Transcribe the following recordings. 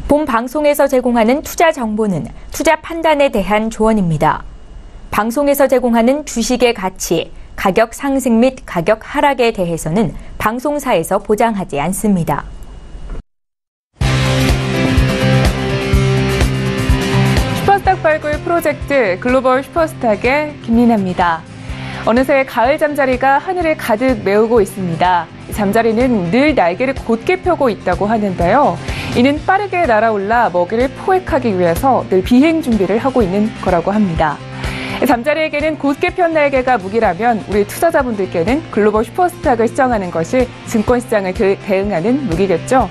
본 방송에서 제공하는 투자 정보는 투자 판단에 대한 조언입니다. 방송에서 제공하는 주식의 가치, 가격 상승 및 가격 하락에 대해서는 방송사에서 보장하지 않습니다. 슈퍼스탁 발굴 프로젝트 글로벌 슈퍼스탁의 김민아입니다. 어느새 가을 잠자리가 하늘을 가득 메우고 있습니다. 잠자리는 늘 날개를 곧게 펴고 있다고 하는데요. 이는 빠르게 날아올라 먹이를 포획하기 위해서 늘 비행 준비를 하고 있는 거라고 합니다. 잠자리에게는 곧게 편 날개가 무기라면 우리 투자자분들께는 글로벌 슈퍼스탁을 시청하는 것이 증권시장을 대응하는 무기겠죠.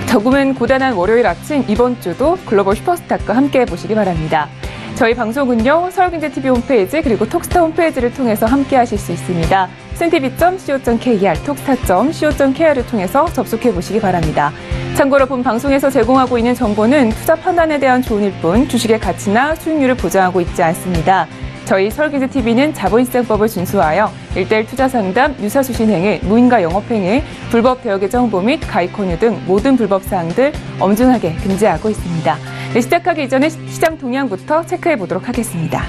조금은 고단한 월요일 아침 이번 주도 글로벌 슈퍼스탁과 함께 해보시기 바랍니다. 저희 방송은요, 서울경제TV 홈페이지 그리고 톡스타 홈페이지를 통해서 함께 하실 수 있습니다. cntv.co.kr, 톡스타.co.kr을 통해서 접속해 보시기 바랍니다. 참고로 본 방송에서 제공하고 있는 정보는 투자 판단에 대한 조언일 뿐 주식의 가치나 수익률을 보장하고 있지 않습니다. 저희 서울경제TV는 자본시장법을 준수하여 1:1 투자 상담, 유사수신행위, 무인가 영업행위, 불법 대여계좌 홍보 및 가입 권유 등 모든 불법 사항들 엄중하게 금지하고 있습니다. 네, 시작하기 이전에 시장 동향부터 체크해 보도록 하겠습니다.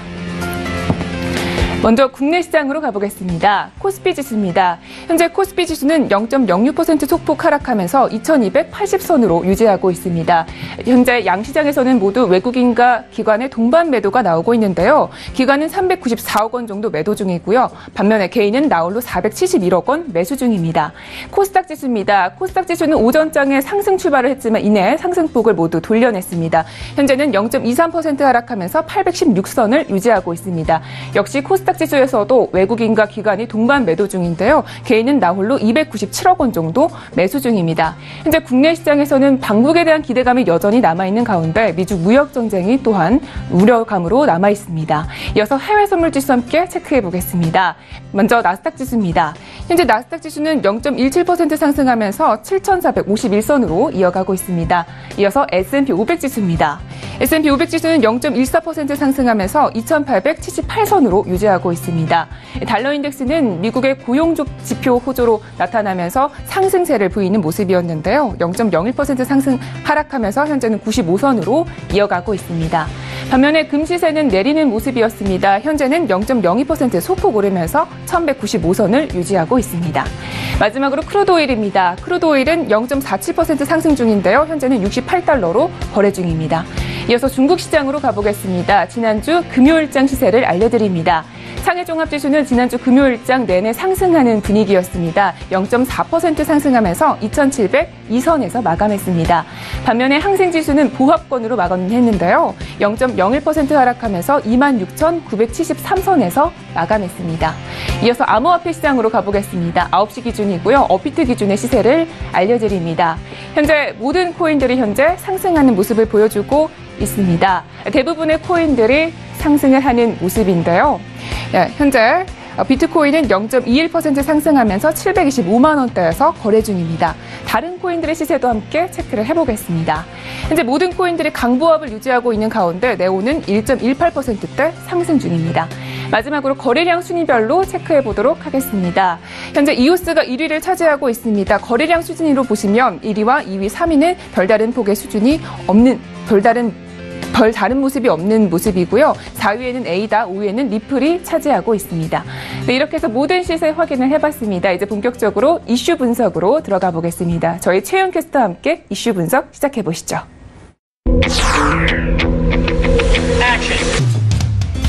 먼저 국내 시장으로 가보겠습니다. 코스피 지수입니다. 현재 코스피 지수는 0.06% 소폭 하락하면서 2280선으로 유지하고 있습니다. 현재 양시장에서는 모두 외국인과 기관의 동반 매도가 나오고 있는데요. 기관은 394억 원 정도 매도 중이고요. 반면에 개인은 나홀로 471억 원 매수 중입니다. 코스닥 지수입니다. 코스닥 지수는 오전장에 상승 출발을 했지만 이내 상승폭을 모두 돌려냈습니다. 현재는 0.23% 하락하면서 816선을 유지하고 있습니다. 역시 코스닥 지수에서도 외국인과 기관이 동반 매도 중인데요. 개인은 나홀로 297억 원 정도 매수 중입니다. 현재 국내 시장에서는 방북에 대한 기대감이 여전히 남아있는 가운데 미중 무역 전쟁이 또한 우려감으로 남아있습니다. 이어서 해외 선물 지수 함께 체크해 보겠습니다. 먼저 나스닥 지수입니다. 현재 나스닥 지수는 0.17% 상승하면서 7,451선으로 이어가고 있습니다. 이어서 S&P 500 지수입니다. S&P 500 지수는 0.14% 상승하면서 2,878선으로 유지하고 있습니다. 달러 인덱스는 미국의 고용 지표 호조로 나타나면서 상승세를 보이는 모습이었는데요. 0.01% 상승 하락하면서 현재는 95선으로 이어가고 있습니다. 반면에 금시세는 내리는 모습이었습니다. 현재는 0.02% 소폭 오르면서 1195선을 유지하고 있습니다. 마지막으로 크루드 오일입니다. 크루드 오일은 0.47% 상승 중인데요. 현재는 68달러로 거래 중입니다. 이어서 중국 시장으로 가보겠습니다. 지난주 금요일장 시세를 알려드립니다. 상해종합지수는 지난주 금요일장 내내 상승하는 분위기였습니다. 0.4% 상승하면서 2,702선에서 마감했습니다. 반면에 항생지수는 보합권으로 마감했는데요. 0.01% 하락하면서 26,973선에서 마감했습니다. 이어서 암호화폐 시장으로 가보겠습니다. 9시 기준이고요. 업비트 기준의 시세를 알려드립니다. 현재 모든 코인들이 현재 상승하는 모습을 보여주고 있습니다. 대부분의 코인들이 상승을 하는 모습인데요. 현재 비트코인은 0.21% 상승하면서 725만 원대에서 거래 중입니다. 다른 코인들의 시세도 함께 체크를 해보겠습니다. 현재 모든 코인들이 강보합을 유지하고 있는 가운데 네오는 1.18%대 상승 중입니다. 마지막으로 거래량 순위별로 체크해 보도록 하겠습니다. 현재 이오스가 1위를 차지하고 있습니다. 거래량 수준으로 보시면 1위와 2위, 3위는 별다른 폭의 수준이 없는 별 다른 모습이 없는 모습이고요. 4위에는 에이다, 5위에는 리플이 차지하고 있습니다. 네, 이렇게 해서 모든 시세 확인을 해봤습니다. 이제 본격적으로 이슈 분석으로 들어가 보겠습니다. 저희 최윤 캐스터와 함께 이슈 분석 시작해 보시죠.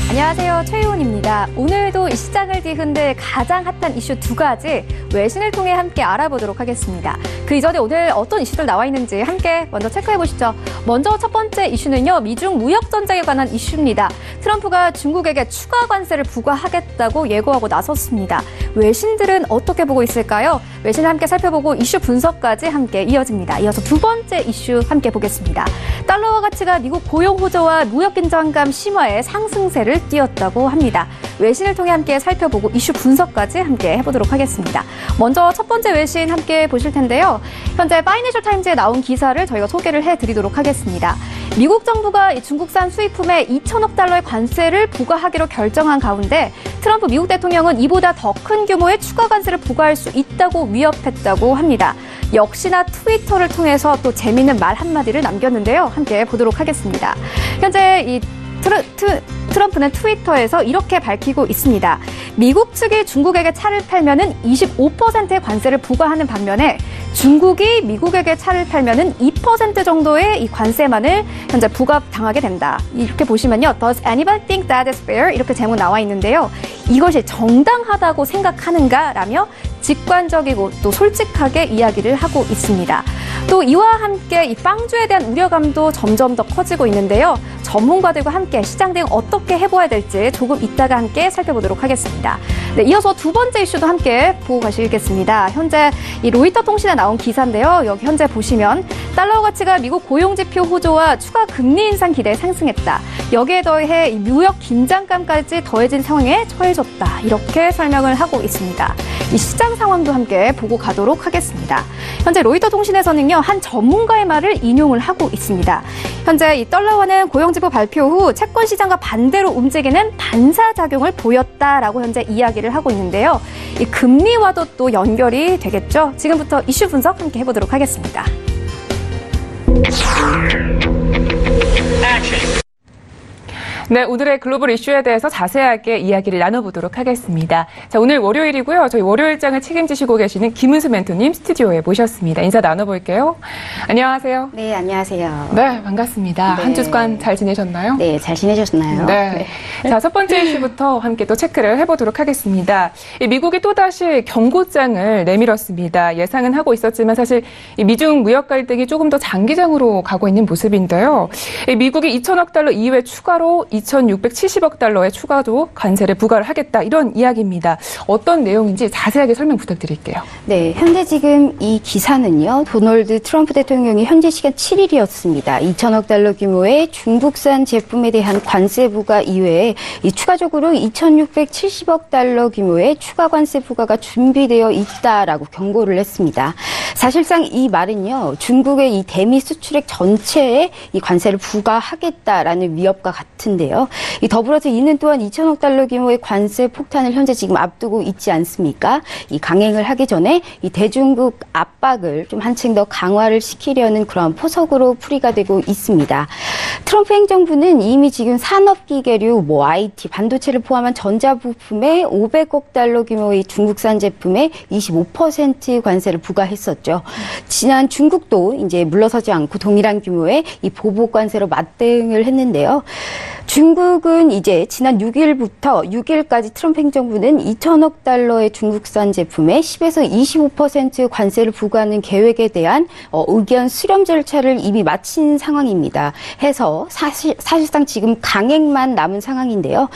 안녕하세요. 최희원입니다. 오늘도 이 시장을 뒤흔들 가장 핫한 이슈 2가지 외신을 통해 함께 알아보도록 하겠습니다. 그 이전에 오늘 어떤 이슈들 나와 있는지 함께 먼저 체크해 보시죠. 먼저 첫 번째 이슈는요. 미중 무역 전쟁에 관한 이슈입니다. 트럼프가 중국에게 추가 관세를 부과하겠다고 예고하고 나섰습니다. 외신들은 어떻게 보고 있을까요? 외신을 함께 살펴보고 이슈 분석까지 함께 이어집니다. 이어서 두 번째 이슈 함께 보겠습니다. 달러화 가치가 미국 고용 호조와 무역 긴장감 심화에 상승세를 띄었다고 합니다. 외신을 통해 함께 살펴보고 이슈 분석까지 함께 해보도록 하겠습니다. 먼저 첫 번째 외신 함께 보실 텐데요. 현재 파이낸셜 타임즈에 나온 기사를 저희가 소개를 해드리도록 하겠습니다. 미국 정부가 중국산 수입품에 2천억 달러의 관세를 부과하기로 결정한 가운데 트럼프 미국 대통령은 이보다 더 큰 규모의 추가 관세를 부과할 수 있다고 위협했다고 합니다. 역시나 트위터를 통해서 또 재미있는 말 한마디를 남겼는데요. 함께 보도록 하겠습니다. 현재 이 트럼프는 트위터에서 이렇게 밝히고 있습니다. 미국 측이 중국에게 차를 팔면은 25%의 관세를 부과하는 반면에 중국이 미국에게 차를 팔면은 2% 정도의 이 관세만을 현재 부과당하게 된다. 이렇게 보시면요. Does anyone think that is fair? 이렇게 제목 나와 있는데요. 이것이 정당하다고 생각하는가라며 직관적이고 또 솔직하게 이야기를 하고 있습니다. 또 이와 함께 이 빵주에 대한 우려감도 점점 더 커지고 있는데요. 전문가들과 함께 시장 대응 어떻게 해보아야 될지 조금 이따가 함께 살펴보도록 하겠습니다. 네, 이어서 두 번째 이슈도 함께 보고 가시겠습니다. 현재 이 로이터 통신에 나온 기사인데요. 여기 현재 보시면 달러 가치가 미국 고용지표 호조와 추가 금리 인상 기대에 상승했다. 여기에 더해 무역 긴장감까지 더해진 상황에 처해졌다. 이렇게 설명을 하고 있습니다. 이 시장 상황도 함께 보고 가도록 하겠습니다. 현재 로이터 통신에서는요, 한 전문가의 말을 인용을 하고 있습니다. 현재 이 달러화는 고용지표 발표 후 채권 시장과 반대로 움직이는 반사작용을 보였다라고 현재 이야기를 하고 있는데요. 이 금리와도 또 연결이 되겠죠. 지금부터 이슈 분석 함께 해보도록 하겠습니다. 네, 오늘의 글로벌 이슈에 대해서 자세하게 이야기를 나눠보도록 하겠습니다. 자, 오늘 월요일이고요. 저희 월요일장을 책임지시고 계시는 김은수 멘토님 스튜디오에 모셨습니다. 인사 나눠볼게요. 안녕하세요. 네, 안녕하세요. 네, 반갑습니다. 네. 한 주간 잘 지내셨나요? 네, 잘 지내셨나요? 네. 자, 첫 번째 이슈부터 함께 또 체크를 해보도록 하겠습니다. 미국이 또다시 경고장을 내밀었습니다. 예상은 하고 있었지만 사실 미중 무역 갈등이 조금 더 장기장으로 가고 있는 모습인데요. 미국이 2천억 달러 이외 추가로 2,670억 달러의 추가도 관세를 부과를 하겠다. 이런 이야기입니다. 어떤 내용인지 자세하게 설명 부탁드릴게요. 네, 현재 지금 이 기사는요, 도널드 트럼프 대통령이 현재 시간 7일이었습니다. 2천억 달러 규모의 중국산 제품에 대한 관세 부과 이외에 추가적으로 2,670억 달러 규모의 추가 관세 부과가 준비되어 있다라고 경고를 했습니다. 사실상 이 말은요, 중국의 이 대미 수출액 전체에 이 관세를 부과하겠다라는 위협과 같은데요. 이 더불어서 이는 또한 2천억 달러 규모의 관세 폭탄을 현재 지금 앞두고 있지 않습니까? 이 강행을 하기 전에 이 대중국 압박을 좀 한층 더 강화를 시키려는 그런 포석으로 풀이가 되고 있습니다. 트럼프 행정부는 이미 지금 산업기계류, IT, 반도체를 포함한 전자부품에 500억 달러 규모의 중국산 제품에 25% 관세를 부과했었죠. 지난 중국도 이제 물러서지 않고 동일한 규모의 이 보복 관세로 맞대응을 했는데요. 중국은 이제 지난 6일부터 6일까지 트럼프 행정부는 2천억 달러의 중국산 제품에 10에서 25% 관세를 부과하는 계획에 대한 의견 수렴 절차를 이미 마친 상황입니다. 해서 사실상 지금 강행만 남은 상황인데요.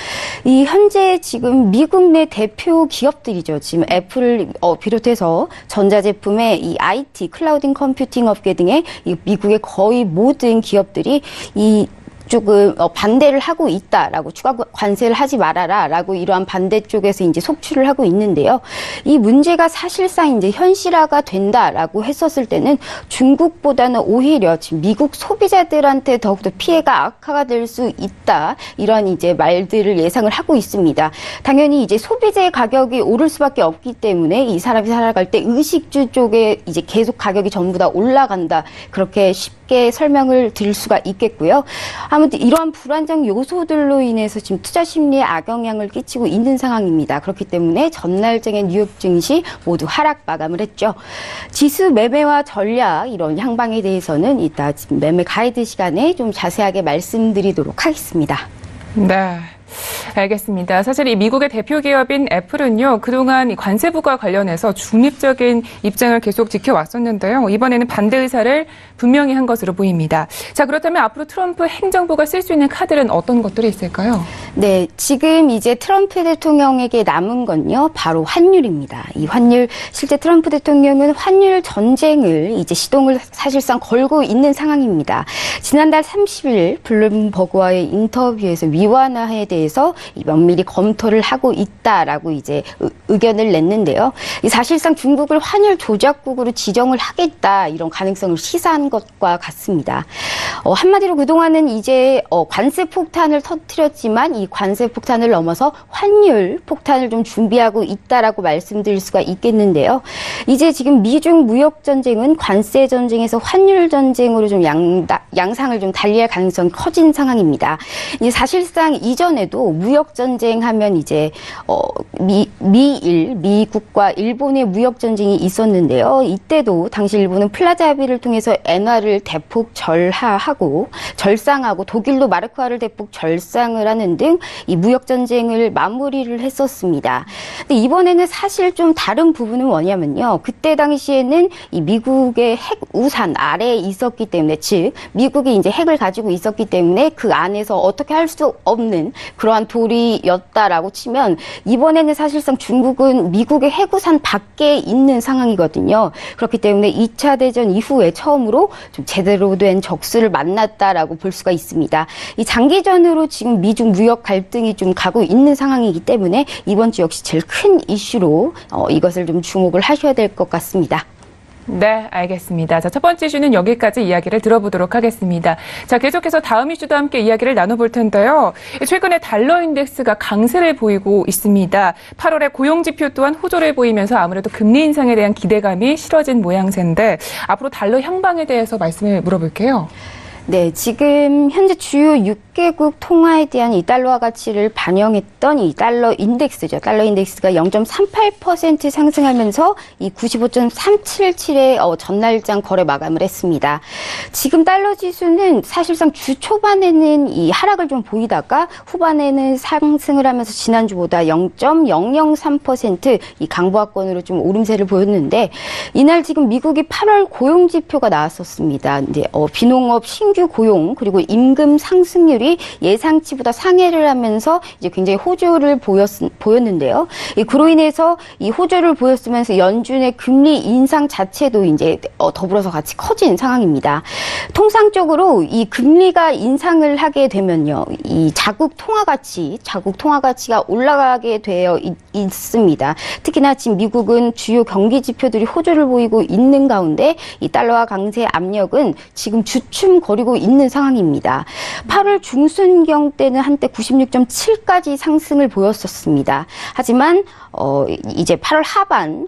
이 현재 지금 미국 내 대표 기업들이죠. 지금 애플을 비롯해서 전자제품의 이 IT, 클라우딩 컴퓨팅 업계 등의 이 미국의 거의 모든 기업들이 이 조금 반대를 하고 있다라고 추가 관세를 하지 말아라라고 이러한 반대 쪽에서 이제 속출을 하고 있는데요. 이 문제가 사실상 이제 현실화가 된다라고 했었을 때는 중국보다는 오히려 지금 미국 소비자들한테 더욱더 피해가 악화가 될 수 있다, 이런 이제 말들을 예상을 하고 있습니다. 당연히 이제 소비재의 가격이 오를 수밖에 없기 때문에 이 사람이 살아갈 때 의식주 쪽에 이제 계속 가격이 전부 다 올라간다, 그렇게 쉽게 설명을 드릴 수가 있겠고요. 아무튼 이러한 불안정 요소들로 인해서 지금 투자 심리에 악영향을 끼치고 있는 상황입니다. 그렇기 때문에 전날장의 뉴욕 증시 모두 하락 마감을 했죠. 지수 매매와 전략, 이런 향방에 대해서는 이따 매매 가이드 시간에 좀 자세하게 말씀드리도록 하겠습니다. 네. 알겠습니다. 사실 이 미국의 대표 기업인 애플은요, 그동안 이 관세 부과 관련해서 중립적인 입장을 계속 지켜왔었는데요. 이번에는 반대 의사를 분명히 한 것으로 보입니다. 자, 그렇다면 앞으로 트럼프 행정부가 쓸 수 있는 카드는 어떤 것들이 있을까요? 네, 지금 이제 트럼프 대통령에게 남은 건요, 바로 환율입니다. 이 환율, 실제 트럼프 대통령은 환율 전쟁을 이제 시동을 사실상 걸고 있는 상황입니다. 지난달 30일 블룸버그와의 인터뷰에서 위완화에 대해서 면밀히 검토를 하고 있다라고 이제 의견을 냈는데요. 사실상 중국을 환율 조작국으로 지정을 하겠다, 이런 가능성을 시사한 것과 같습니다. 한마디로 그동안은 이제 관세 폭탄을 터뜨렸지만 이 관세 폭탄을 넘어서 환율 폭탄을 좀 준비하고 있다라고 말씀드릴 수가 있겠는데요. 이제 지금 미중 무역 전쟁은 관세 전쟁에서 환율 전쟁으로 좀 양상을 좀 달리할 가능성이 커진 상황입니다. 이제 사실상 이전에도 무역 전쟁 하면 이제 미국과 일본의 무역 전쟁이 있었는데요. 이때도 당시 일본은 플라자 합의를 통해서 엔화를 대폭 절상하고 독일도 마르크화를 대폭 절상을 하는 등 이 무역 전쟁을 마무리를 했었습니다. 근데 이번에는 사실 좀 다른 부분은 뭐냐면요. 그때 당시에는 이 미국의 핵 우산 아래에 있었기 때문에, 즉 미국이 이제 핵을 가지고 있었기 때문에 그 안에서 어떻게 할 수 없는 그러한 도리였다라고 치면, 이번에는 사실상 중국은 미국의 핵 우산 밖에 있는 상황이거든요. 그렇기 때문에 2차 대전 이후에 처음으로 좀 제대로 된 적수를 만났다라고 볼 수가 있습니다. 이 장기전으로 지금 미중 무역 갈등이 좀 가고 있는 상황이기 때문에 이번 주 역시 제일 큰 이슈로 이것을 좀 주목을 하셔야 될 것 같습니다. 네, 알겠습니다. 자, 첫 번째 이슈는 여기까지 이야기를 들어보도록 하겠습니다. 자, 계속해서 다음 이슈도 함께 이야기를 나눠볼 텐데요. 최근에 달러 인덱스가 강세를 보이고 있습니다. 8월에 고용지표 또한 호조를 보이면서 아무래도 금리 인상에 대한 기대감이 실어진 모양새인데, 앞으로 달러 향방에 대해서 말씀을 물어볼게요. 네, 지금 현재 주요 6개국 통화에 대한 이 달러화 가치를 반영했던 이 달러 인덱스죠. 달러 인덱스가 0.38% 상승하면서 이 95.377의 전날장 거래 마감을 했습니다. 지금 달러 지수는 사실상 주 초반에는 이 하락을 좀 보이다가 후반에는 상승을 하면서 지난주보다 0.003% 이 강보합권으로 좀 오름세를 보였는데, 이날 지금 미국이 8월 고용 지표가 나왔었습니다. 이제 비농업 신규 고용 그리고 임금 상승률이 예상치보다 상회를 하면서 이제 굉장히 호조를 보였는데요. 그로 인해서 이 호조를 보였으면서 연준의 금리 인상 자체도 이제 더불어서 같이 커진 상황입니다. 통상적으로 이 금리가 인상을 하게 되면요, 이 자국 통화 가치가 올라가게 되어 있습니다. 특히나 지금 미국은 주요 경기 지표들이 호조를 보이고 있는 가운데 이 달러화 강세 압력은 지금 주춤 거리고 있는 상황입니다. 8월 중순경 때는 한때 96.7까지 상승을 보였었습니다. 하지만 이제 8월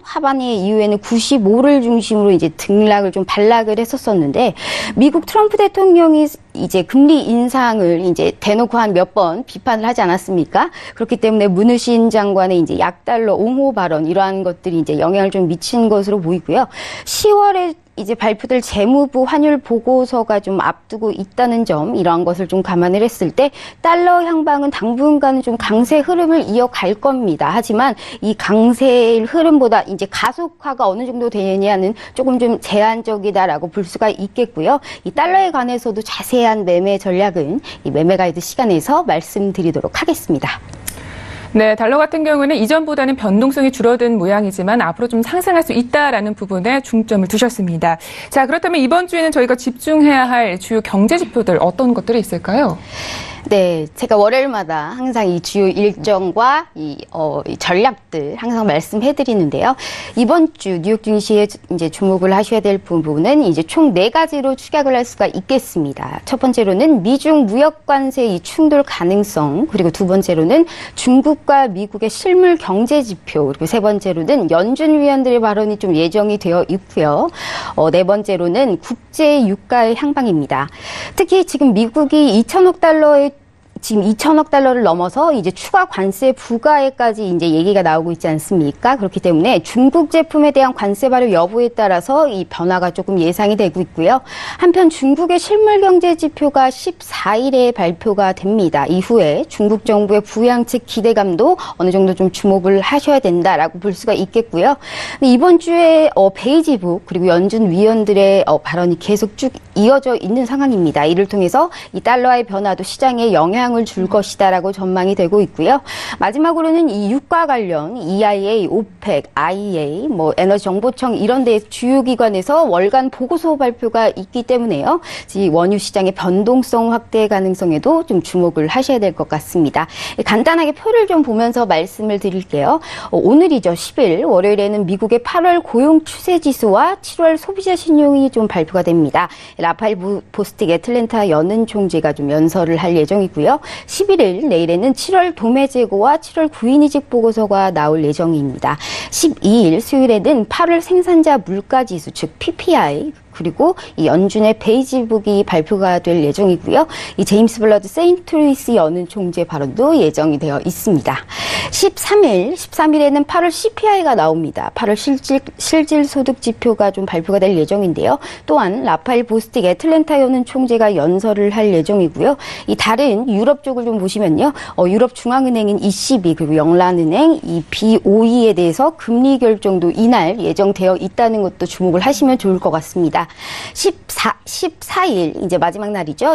하반의 이후에는 95를 중심으로 이제 등락을 좀 반락을 했었었는데, 미국 트럼프 대통령이 이제 금리 인상을 이제 대놓고 한 몇 번 비판을 하지 않았습니까? 그렇기 때문에 문우신 장관의 이제 약달러 옹호 발언, 이러한 것들이 이제 영향을 좀 미친 것으로 보이고요. 10월에 이제 발표될 재무부 환율 보고서가 좀 앞두고 있다는 점, 이러한 것을 좀 감안을 했을 때 달러 향방은 당분간은 좀 강세 흐름을 이어갈 겁니다. 하지만 이 강세 흐름보다 이제 가속화가 어느 정도 되느냐는 조금 좀 제한적이다라고 볼 수가 있겠고요. 이 달러에 관해서도 자세한 매매 전략은 이 매매 가이드 시간에서 말씀드리도록 하겠습니다. 네, 달러 같은 경우는 이전보다는 변동성이 줄어든 모양이지만 앞으로 좀 상승할 수 있다라는 부분에 중점을 두셨습니다. 자, 그렇다면 이번 주에는 저희가 집중해야 할 주요 경제 지표들 어떤 것들이 있을까요? 네, 제가 월요일마다 항상 이 주요 일정과 이 전략들 항상 말씀해드리는데요. 이번 주 뉴욕 증시에 이제 주목을 하셔야 될 부분은 이제 총 4가지로 축약을 할 수가 있겠습니다. 첫 번째로는 미중 무역 관세 이 충돌 가능성, 그리고 두 번째로는 중국과 미국의 실물 경제 지표, 그리고 세 번째로는 연준 위원들의 발언이 좀 예정이 되어 있고요. 네 번째로는 국제 유가의 향방입니다. 특히 지금 미국이 2천억 달러의 지금 2천억 달러를 넘어서 이제 추가 관세 부과에까지 이제 얘기가 나오고 있지 않습니까? 그렇기 때문에 중국 제품에 대한 관세 발효 여부에 따라서 이 변화가 조금 예상이 되고 있고요. 한편 중국의 실물 경제 지표가 14일에 발표가 됩니다. 이후에 중국 정부의 부양책 기대감도 어느 정도 좀 주목을 하셔야 된다라고 볼 수가 있겠고요. 이번 주에 베이지북 그리고 연준 위원들의 발언이 계속 쭉 이어져 있는 상황입니다. 이를 통해서 이 달러의 변화도 시장에 영향을 영향을 줄 것이다라고 전망이 되고 있고요. 마지막으로는 이 유가 관련 EIA, OPEC, IEA, 에너지정보청 이런 데 주요 기관에서 월간 보고서 발표가 있기 때문에요. 이 원유 시장의 변동성 확대 가능성에도 좀 주목을 하셔야 될 것 같습니다. 간단하게 표를 좀 보면서 말씀을 드릴게요. 오늘이죠. 10일 월요일에는 미국의 8월 고용 추세 지수와 7월 소비자 신용이 좀 발표가 됩니다. 라파엘 보스틱 애틀랜타 연은 총재가 좀 연설을 할 예정이고요. 11일 내일에는 7월 도매 재고와 7월 구인이직 보고서가 나올 예정입니다. 12일 수요일에는 8월 생산자 물가 지수 즉 PPI 그리고 이 연준의 베이지북이 발표가 될 예정이고요. 이 제임스 블러드 세인트루이스 연은 총재 발언도 예정이 되어 있습니다. 13일에는 8월 CPI가 나옵니다. 8월 실질 소득 지표가 좀 발표가 될 예정인데요. 또한 라파엘 보스틱 애틀랜타 연은 총재가 연설을 할 예정이고요. 이 다른 유럽 쪽을 좀 보시면요. 유럽 중앙은행인 ECB 그리고 영란은행 이 BOE에 대해서 금리 결정도 이날 예정되어 있다는 것도 주목을 하시면 좋을 것 같습니다. 14일 이제 마지막 날이죠.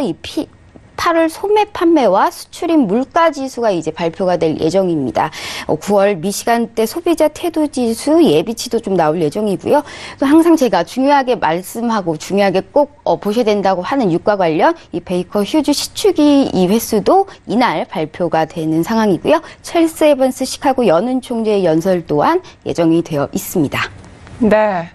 8월 소매 판매와 수출입 물가 지수가 이제 발표가 될 예정입니다. 9월 미시간대 소비자 태도 지수 예비치도 좀 나올 예정이고요. 또 항상 제가 중요하게 말씀하고 중요하게 꼭 보셔야 된다고 하는 유가 관련 이 베이커 휴즈 시추기 이 횟수도 이날 발표가 되는 상황이고요. 찰스 에번스 시카고 연은 총재의 연설 또한 예정이 되어 있습니다. 네.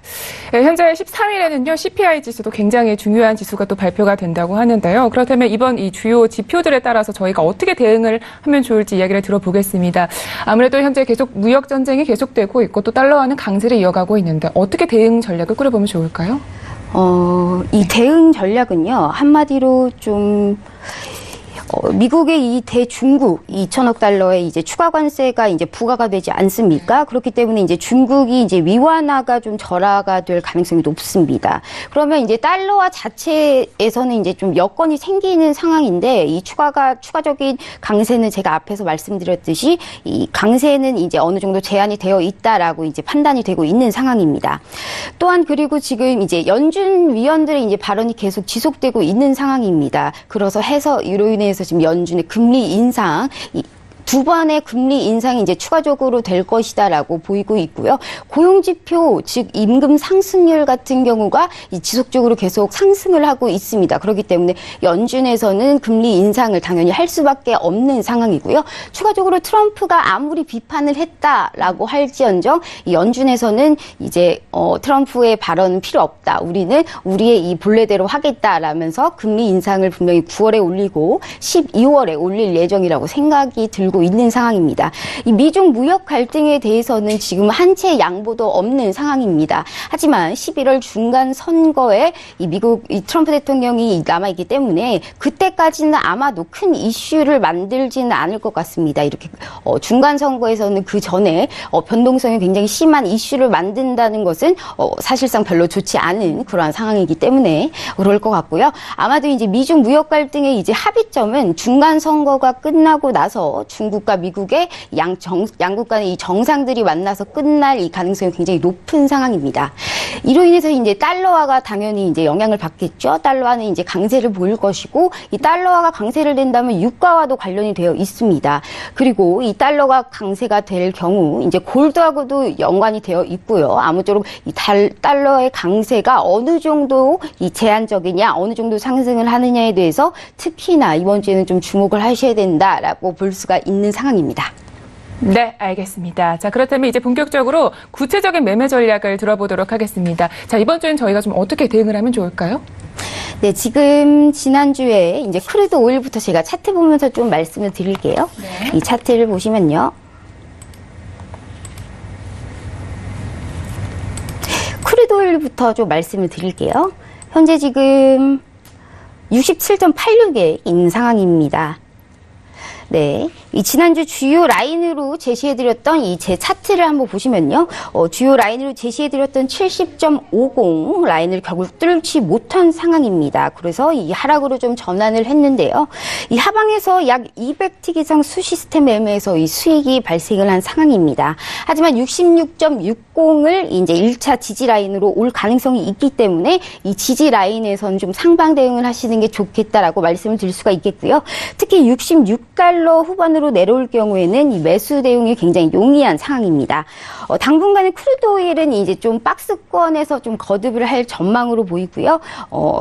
현재 13일에는요, CPI 지수도 굉장히 중요한 지수가 또 발표가 된다고 하는데요. 그렇다면 이번 이 주요 지표들에 따라서 저희가 어떻게 대응을 하면 좋을지 이야기를 들어보겠습니다. 아무래도 현재 계속 무역 전쟁이 계속되고 있고 또 달러화는 강세를 이어가고 있는데 어떻게 대응 전략을 꾸려보면 좋을까요? 이 대응 전략은요, 한마디로 좀, 미국의 이 대중국 2천억 달러의 이제 추가 관세가 이제 부과가 되지 않습니까? 그렇기 때문에 이제 중국이 이제 위완화가 좀 절하가 될 가능성이 높습니다. 그러면 이제 달러화 자체에서는 이제 좀 여건이 생기는 상황인데 이 추가적인 강세는 제가 앞에서 말씀드렸듯이 이 강세는 이제 어느 정도 제한이 되어 있다라고 이제 판단이 되고 있는 상황입니다. 또한 그리고 지금 이제 연준 위원들의 이제 발언이 계속 지속되고 있는 상황입니다. 그래서 이로 인해서 지금 연준의 금리 인상, 두 번의 금리 인상이 이제 추가적으로 될 것이다라고 보이고 있고요. 고용지표, 즉 임금 상승률 같은 경우가 지속적으로 계속 상승을 하고 있습니다. 그렇기 때문에 연준에서는 금리 인상을 당연히 할 수밖에 없는 상황이고요. 추가적으로 트럼프가 아무리 비판을 했다라고 할지언정 연준에서는 이제 트럼프의 발언은 필요 없다. 우리는 우리의 이 본래대로 하겠다라면서 금리 인상을 분명히 9월에 올리고 12월에 올릴 예정이라고 생각이 들고 있는 상황입니다. 이 미중 무역 갈등에 대해서는 지금 한 채 양보도 없는 상황입니다. 하지만 11월 중간 선거에 이 미국 트럼프 대통령이 남아있기 때문에 그때까지는 아마도 큰 이슈를 만들지는 않을 것 같습니다. 이렇게 중간 선거에서는 그 전에 변동성이 굉장히 심한 이슈를 만든다는 것은 사실상 별로 좋지 않은 그러한 상황이기 때문에 그럴 것 같고요. 아마도 이제 미중 무역 갈등의 이제 합의점은 중간 선거가 끝나고 나서 중국과 미국의 양국 간의 이 정상들이 만나서 끝날 이 가능성이 굉장히 높은 상황입니다. 이로 인해서 이제 달러화가 당연히 이제 영향을 받겠죠. 달러화는 이제 강세를 보일 것이고 이 달러화가 강세를 된다면 유가와도 관련이 되어 있습니다. 그리고 이 달러가 강세가 될 경우 이제 골드하고도 연관이 되어 있고요. 아무쪼록 이 달러의 강세가 어느 정도 이 제한적이냐, 어느 정도 상승을 하느냐에 대해서 특히나 이번 주에는 좀 주목을 하셔야 된다라고 볼 수가 있는 상황입니다. 네, 알겠습니다. 자, 그렇다면 이제 본격적으로 구체적인 매매 전략을 들어보도록 하겠습니다. 자, 이번 주엔 저희가 좀 어떻게 대응을 하면 좋을까요? 네, 지금 지난주에 이제 크루드 오일부터 제가 차트 보면서 좀 말씀을 드릴게요. 네. 이 차트를 보시면요. 크루드 오일부터 좀 말씀을 드릴게요. 현재 지금 67.86에 있는 상황입니다. 네, 지난주 주요 라인으로 제시해드렸던 이 제 차트를 한번 보시면요. 주요 라인으로 제시해드렸던 70.50 라인을 결국 뚫지 못한 상황입니다. 그래서 이 하락으로 좀 전환을 했는데요. 이 하방에서 약 200틱 이상 수 시스템 매매에서 이 수익이 발생을 한 상황입니다. 하지만 66.60을 이제 1차 지지 라인으로 올 가능성이 있기 때문에 이 지지 라인에서는 좀 상방 대응을 하시는 게 좋겠다라고 말씀을 드릴 수가 있겠고요. 특히 66달러 후반으로 내려올 경우에는 이 매수 대응이 굉장히 용이한 상황입니다. 당분간은 크루드 오일은 이제 좀 박스권에서 좀 거듭을 할 전망으로 보이고요.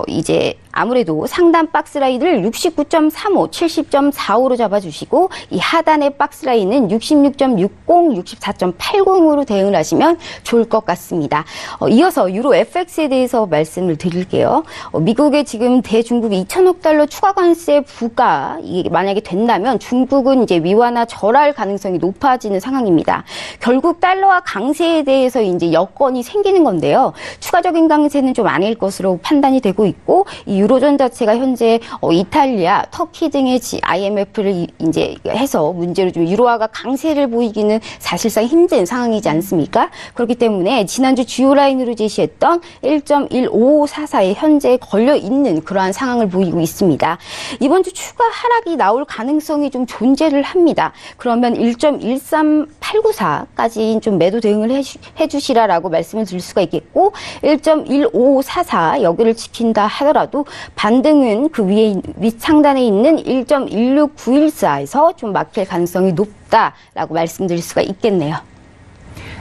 이제 아무래도 상단 박스 라인을 69.35, 70.45로 잡아주시고 이 하단의 박스 라인은 66.60, 64.80으로 대응을 하시면 좋을 것 같습니다. 이어서 유로 FX에 대해서 말씀을 드릴게요. 미국의 지금 대중국 2천억 달러 추가 관세 부과 이게 만약에 된다면 중국은 이제 위완화 절하할 가능성이 높아지는 상황입니다. 결국 달러와 강세에 대해서 이제 여건이 생기는 건데요. 추가적인 강세는 좀 아닐 것으로 판단이 되고 있고 이 유로존 자체가 현재 이탈리아, 터키 등의 IMF를 이제 해서 문제로 좀 유로화가 강세를 보이기는 사실상 힘든 상황이지 않습니까? 그렇기 때문에 지난주 주요 라인으로 제시했던 1.15544에 현재 걸려 있는 그러한 상황을 보이고 있습니다. 이번 주 추가 하락이 나올 가능성이 좀 존재를 합니다. 그러면 1.13894까지 좀 매도 대응을 해주시라라고 말씀을 드릴 수가 있겠고 1.15544 여기를 지킨다 하더라도 반등은 그 위에 윗상단에 있는 1.16914에서 좀 막힐 가능성이 높다라고 말씀드릴 수가 있겠네요.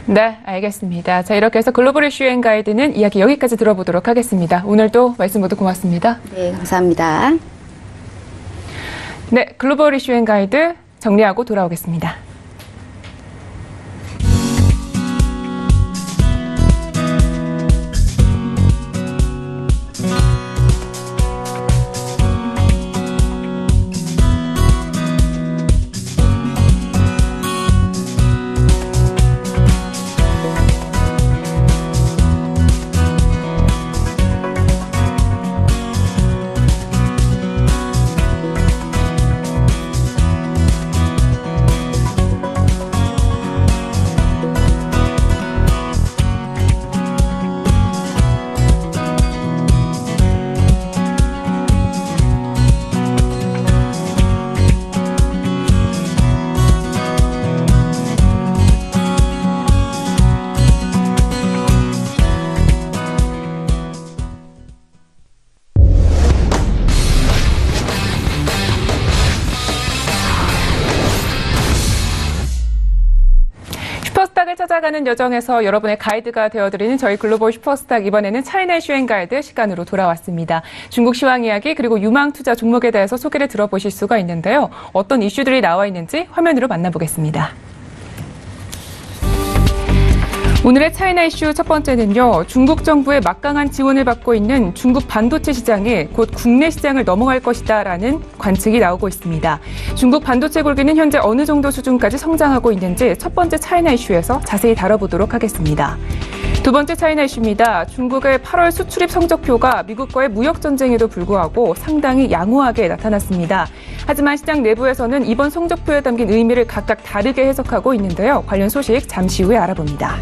네, 알겠습니다. 자, 이렇게 해서 글로벌 이슈 앤 가이드는 이야기 여기까지 들어보도록 하겠습니다. 오늘도 말씀 모두 고맙습니다. 네, 감사합니다. 네, 글로벌 이슈 앤 가이드 정리하고 돌아오겠습니다. 슈퍼스탁을 찾아가는 여정에서 여러분의 가이드가 되어드리는 저희 글로벌 슈퍼스탁, 이번에는 차이나 이슈 앤 가이드 시간으로 돌아왔습니다. 중국 시황 이야기 그리고 유망 투자 종목에 대해서 소개를 들어보실 수가 있는데요. 어떤 이슈들이 나와 있는지 화면으로 만나보겠습니다. 오늘의 차이나 이슈 첫 번째는요. 중국 정부의 막강한 지원을 받고 있는 중국 반도체 시장이 곧 국내 시장을 넘어갈 것이다라는 관측이 나오고 있습니다. 중국 반도체 굴기는 현재 어느 정도 수준까지 성장하고 있는지 첫 번째 차이나 이슈에서 자세히 다뤄보도록 하겠습니다. 두 번째 차이나 이슈입니다. 중국의 8월 수출입 성적표가 미국과의 무역 전쟁에도 불구하고 상당히 양호하게 나타났습니다. 하지만 시장 내부에서는 이번 성적표에 담긴 의미를 각각 다르게 해석하고 있는데요. 관련 소식 잠시 후에 알아봅니다.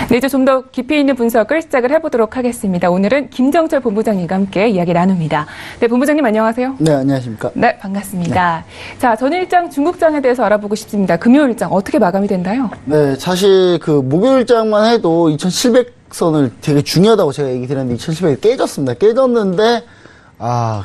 네, 이제 좀 더 깊이 있는 분석을 시작을 해보도록 하겠습니다. 오늘은 김정철 본부장님과 함께 이야기 나눕니다. 네, 본부장님 안녕하세요. 네, 안녕하십니까. 네, 반갑습니다. 네. 자, 전일장 중국장에 대해서 알아보고 싶습니다. 금요일장 어떻게 마감이 됐나요? 네, 사실 그 목요일장만 해도 2700선을 되게 중요하다고 제가 얘기 드렸는데 2700이 깨졌습니다. 깨졌는데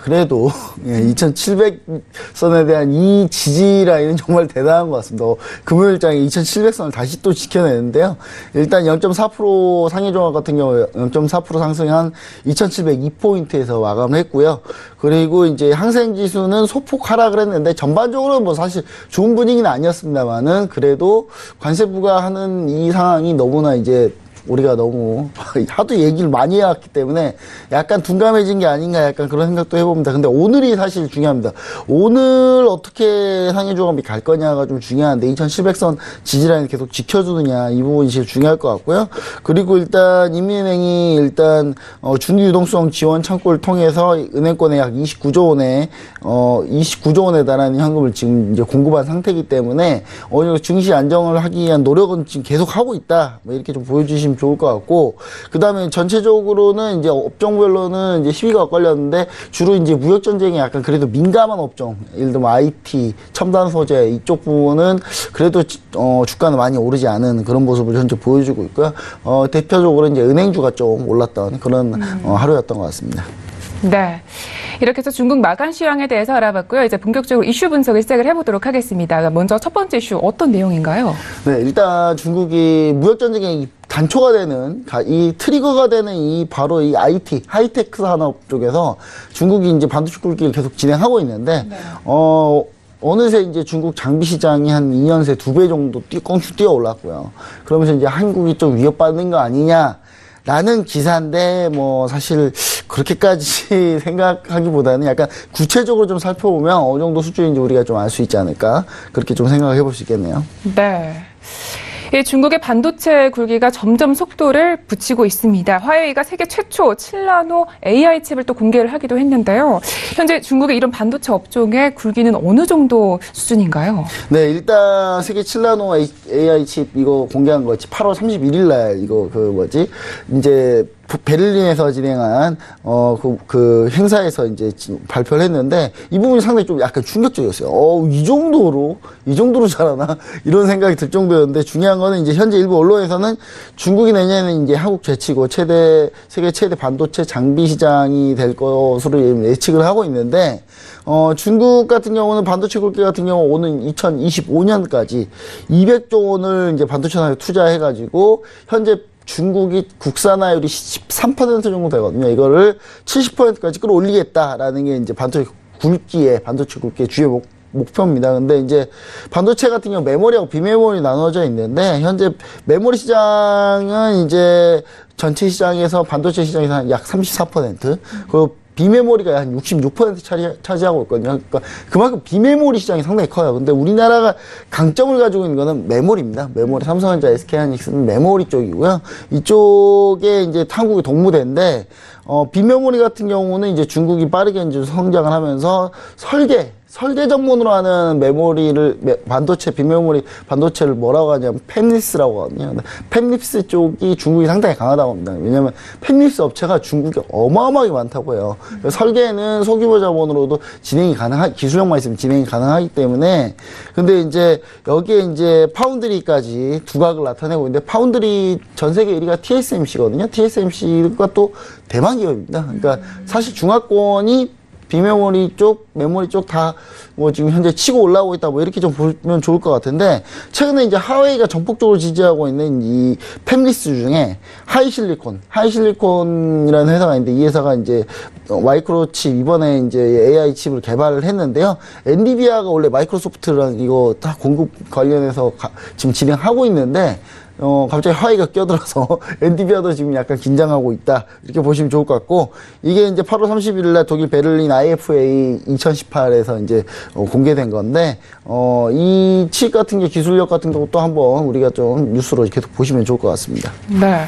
그래도 2700선에 대한 이 지지 라인은 정말 대단한 것 같습니다. 금요일장에 2700선을 다시 또 지켜내는데요. 일단 0.4% 상해종합 같은 경우 0.4% 상승한 2702포인트에서 마감을 했고요. 그리고 이제 항생지수는 소폭 하락을 했는데 전반적으로 뭐 사실 좋은 분위기는 아니었습니다만은 그래도 관세 부과하는 이 상황이 너무나 이제 우리가 너무 하도 얘기를 많이 해왔기 때문에 약간 둔감해진 게 아닌가 약간 그런 생각도 해봅니다. 근데 오늘이 사실 중요합니다. 오늘 어떻게 상해조합이 갈 거냐가 좀 중요한데 2700선 지지라인을 계속 지켜주느냐 이 부분이 제일 중요할 것 같고요. 그리고 일단 인민은행이 일단 중기 유동성 지원 창구를 통해서 은행권에 약 29조 원의 29조 원에 달하는 현금을 지금 이제 공급한 상태이기 때문에 어느 정도 증시 안정을 하기 위한 노력은 지금 계속 하고 있다. 뭐 이렇게 좀 보여주시면 좋을 것 같고, 그 다음에 전체적으로는 이제 업종별로는 이제 시비가 걸렸는데 주로 이제 무역 전쟁에 약간 그래도 민감한 업종, 예를 들면 IT, 첨단 소재 이쪽 부분은 그래도 주가는 많이 오르지 않은 그런 모습을 현재 보여주고 있고요. 대표적으로 이제 은행주가 좀 올랐던 그런 하루였던 것 같습니다. 네. 이렇게 해서 중국 마감 시황에 대해서 알아봤고요. 이제 본격적으로 이슈 분석을 시작을 해보도록 하겠습니다. 먼저 첫 번째 이슈 어떤 내용인가요? 네, 일단 중국이 무역전쟁의 단초가 되는, 이 트리거가 되는 바로 이 IT, 하이테크 산업 쪽에서 중국이 이제 반도체 굴기를 계속 진행하고 있는데, 네. 어느새 이제 중국 장비 시장이 한 2년 새 2배 정도 껑충 뛰어 올랐고요. 그러면서 이제 한국이 좀 위협받는 거 아니냐. 라는 기사인데 뭐 사실 그렇게까지 생각하기보다는 약간 구체적으로 좀 살펴보면 어느 정도 수준인지 우리가 좀 알 수 있지 않을까 그렇게 좀 생각을 해볼 수 있겠네요. 네. 중국의 반도체 굴기가 점점 속도를 붙이고 있습니다. 화웨이가 세계 최초 7나노 AI 칩을 또 공개를 하기도 했는데요. 현재 중국의 이런 반도체 업종의 굴기는 어느 정도 수준인가요? 네, 일단 세계 7나노 AI 칩 이거 공개한 거 8월 31일 날 이거 이제 베를린에서 진행한 그 행사에서 이제 발표를 했는데 이 부분이 상당히 좀 약간 충격적이었어요. 이 정도로 잘하나 이런 생각이 들 정도였는데 중요한 거는 이제 현재 일부 언론에서는 중국이 내년에는 이제 한국 제치고 세계 최대 반도체 장비 시장이 될 것으로 예측을 하고 있는데 중국 같은 경우는 반도체 굴기 같은 경우 오는 2025년까지 200조 원을 이제 반도체 산업에 투자해가지고 현재 중국이 국산화율이 13% 정도 되거든요. 이거를 70%까지 끌어올리겠다라는 게 이제 반도체 굴기의 주요 목표입니다. 근데 이제 반도체 같은 경우 메모리하고 비메모리 나눠져 있는데 현재 메모리 시장은 이제 전체 시장에서 반도체 시장에서 약 34%, 그리고 비메모리가 한 66% 차지하고 있거든요. 그러니까 그만큼 비메모리 시장이 상당히 커요. 근데 우리나라가 강점을 가지고 있는 거는 메모리입니다. 메모리, 삼성전자, SK하이닉스는 메모리 쪽이고요. 이쪽에 이제 한국이 동무대인데, 비메모리 같은 경우는 이제 중국이 빠르게 이제 성장을 하면서 설계 전문으로 하는 반도체, 비메모리 반도체를 뭐라고 하냐면 팹립스라고 하거든요. 팹립스 쪽이 중국이 상당히 강하다고 합니다. 왜냐면 팹립스 업체가 중국에 어마어마하게 많다고 해요. 설계는 소규모 자본으로도 기술력만 있으면 진행이 가능하기 때문에. 근데 이제 여기에 이제 파운드리까지 두각을 나타내고 있는데, 파운드리 전 세계 1위가 TSMC거든요. TSMC가 또 대만 기업입니다. 그러니까 사실 중화권이 비메모리 쪽, 메모리 쪽 다 뭐 지금 현재 치고 올라오고 있다 뭐 이렇게 좀 보면 좋을 것 같은데, 최근에 이제 하웨이가 전폭적으로 지지하고 있는 이 팹리스 중에 하이실리콘이라는 회사가 있는데, 이 회사가 이제 마이크로칩 이번에 이제 AI 칩을 개발을 했는데요. 엔비디아가 원래 마이크로소프트랑 이거 다 공급 관련해서 지금 진행하고 있는데, 갑자기 하웨이가 껴들어서 엔비디아도 지금 약간 긴장하고 있다. 이렇게 보시면 좋을 것 같고, 이게 이제 8월 31일 날 독일 베를린 IFA 2018에서 이제 공개된 건데, 이 칩 같은 게 기술력 같은 것도 한번 우리가 좀 뉴스로 계속 보시면 좋을 것 같습니다. 네.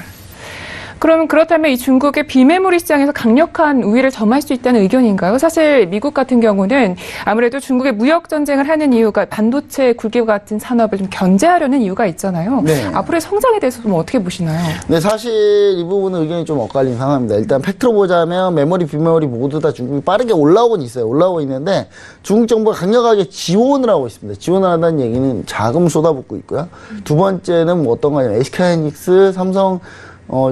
그럼 그렇다면 이 중국의 비메모리 시장에서 강력한 우위를 점할 수 있다는 의견인가요? 사실 미국 같은 경우는 아무래도 중국의 무역 전쟁을 하는 이유가 반도체 굴기와 같은 산업을 좀 견제하려는 이유가 있잖아요. 네. 앞으로의 성장에 대해서 좀 어떻게 보시나요? 네, 사실 이 부분은 의견이 좀 엇갈린 상황입니다. 일단 팩트로 보자면 메모리, 비메모리 모두 다 중국이 빠르게 올라오고 있는데 중국 정부가 강력하게 지원을 하고 있습니다. 지원을 한다는 얘기는 자금 쏟아붓고 있고요. 두 번째는 뭐 어떤 거냐면 SK하이닉스, 삼성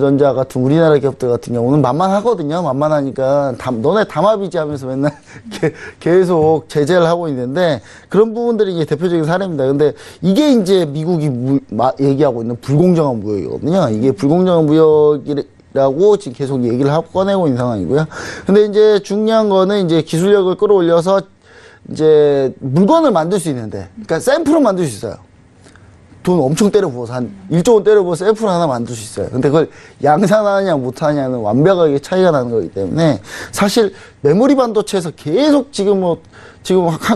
전자 같은 우리나라 기업들 같은 경우는 만만하거든요. 만만하니까 너네 담합이지 하면서 맨날 계속 제재를 하고 있는데, 그런 부분들이 이제 대표적인 사례입니다. 근데 이게 이제 미국이 얘기하고 있는 불공정한 무역이거든요. 이게 불공정한 무역이라고 지금 계속 얘기를 꺼내고 있는 상황이고요. 근데 이제 중요한 거는 이제 기술력을 끌어올려서 이제 물건을 만들 수 있는데, 그러니까 샘플을 만들 수 있어요. 돈 엄청 때려 부어서 한 1조 원 때려 부어서 애플 하나 만들 수 있어요. 근데 그걸 양산하느냐 못하느냐는 완벽하게 차이가 나는 거기 때문에 사실 메모리 반도체에서 계속 지금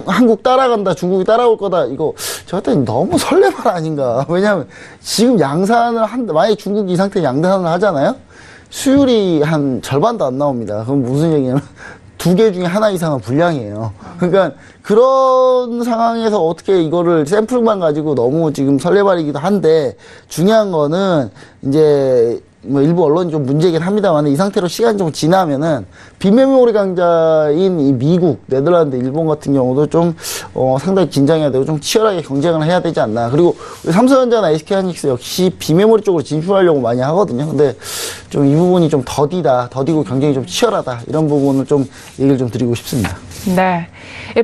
한국 따라간다, 중국이 따라올 거다, 이거 제가 봤을 때 너무 설레발 아닌가. 왜냐하면 지금 양산을 만약에 중국이 이 상태에 양산을 하잖아요? 수율이 한 절반도 안 나옵니다. 그럼 무슨 얘기냐면 2개 중에 하나 이상은 불량이에요. 그러니까 그런 상황에서 어떻게 이거를 샘플만 가지고 너무 지금 설레발이기도 한데 중요한 거는 이제 뭐 일부 언론이 좀 문제이긴 합니다만 이 상태로 시간이 좀 지나면은 비메모리 강자인 이 미국, 네덜란드, 일본 같은 경우도 좀 상당히 긴장해야 되고 좀 치열하게 경쟁을 해야 되지 않나. 그리고 삼성전자나 SK하이닉스 역시 비메모리 쪽으로 진출하려고 많이 하거든요. 근데 좀 이 부분이 좀 더디고 경쟁이 좀 치열하다. 이런 부분을 좀 얘기를 좀 드리고 싶습니다. 네.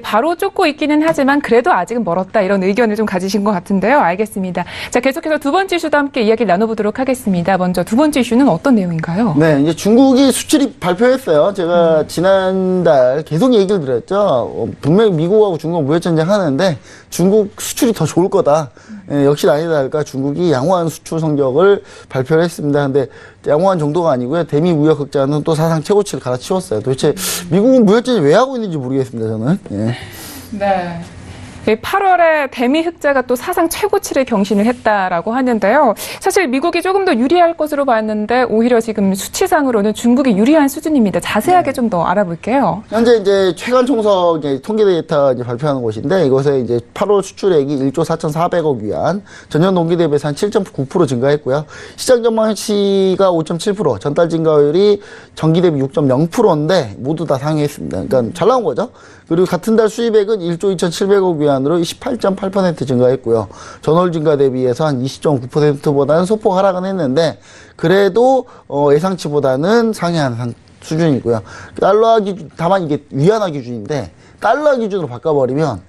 바로 쫓고 있기는 하지만 그래도 아직은 멀었다. 이런 의견을 좀 가지신 것 같은데요. 알겠습니다. 자, 계속해서 두 번째 이슈도 함께 이야기를 나눠보도록 하겠습니다. 먼저 두 번째 이슈는 어떤 내용인가요? 네, 이제 중국이 수출이 발표했어요. 제가 지난달 계속 얘기를 드렸죠. 분명히 미국하고 중국 무역전쟁 하는데 중국 수출이 더 좋을 거다. 역시 아니다 할까 중국이 양호한 수출 성적을 발표를 했습니다. 근데 양호한 정도가 아니고요. 대미 무역 흑자는 또 사상 최고치를 갈아치웠어요. 도대체 미국은 무역전쟁 왜 하고 있는지 모르겠습니다, 저는. 예. 네. 8월에 대미 흑자가 또 사상 최고치를 경신을 했다라고 하는데요. 사실 미국이 조금 더 유리할 것으로 봤는데 오히려 지금 수치상으로는 중국이 유리한 수준입니다. 자세하게 좀 더 알아볼게요. 현재 이제 최간 총석 통계 데이터 이제 발표하는 곳인데 이곳에 이제 8월 수출액이 1조 4,400억 위안, 전년 동기 대비해서 한 7.9% 증가했고요. 시장 전망치가 5.7%, 전달 증가율이 전기 대비 6.0%인데 모두 다 상회했습니다. 그러니까 잘 나온 거죠. 그리고 같은 달 수입액은 1조 2,700억 위안으로 18.8% 증가했고요. 전월 증가 대비해서 한 20.9%보다는 소폭 하락은 했는데 그래도 예상치보다는 상회한 수준이고요. 달러 기준, 다만 이게 위안화 기준인데 달러 기준으로 바꿔버리면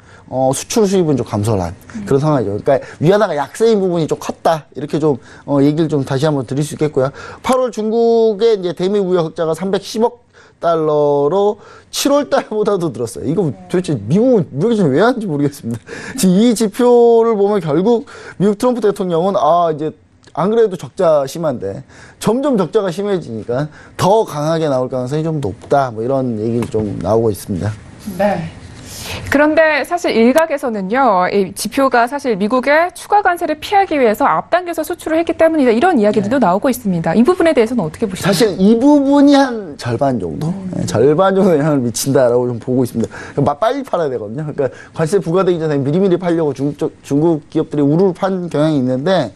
수출 수입은 좀 감소를 한 그런 상황이죠. 그러니까 위안화가 약세인 부분이 좀 컸다. 이렇게 좀 얘기를 좀 다시 한번 드릴 수 있겠고요. 8월 중국의 이제 대미 무역 흑자가 310억 달러로 7월 달보다도 늘었어요. 이거 도대체 미국은 무역전쟁 왜 하는지 모르겠습니다. 지금 이 지표를 보면 결국 미국 트럼프 대통령은 이제 안 그래도 적자 심한데 점점 적자가 심해지니까 더 강하게 나올 가능성이 좀 높다. 뭐 이런 얘기 좀 나오고 있습니다. 네. 그런데 사실 일각에서는요, 이 지표가 사실 미국의 추가 관세를 피하기 위해서 앞당겨서 수출을 했기 때문이다. 이런 이야기들도 나오고 있습니다. 이 부분에 대해서는 어떻게 보시나요? 사실 이 부분이 한 절반 정도? 절반 정도 영향을 미친다라고 좀 보고 있습니다. 빨리 팔아야 되거든요. 그러니까 관세 부과되기 전에 미리미리 팔려고 중국 기업들이 우르르 판 경향이 있는데,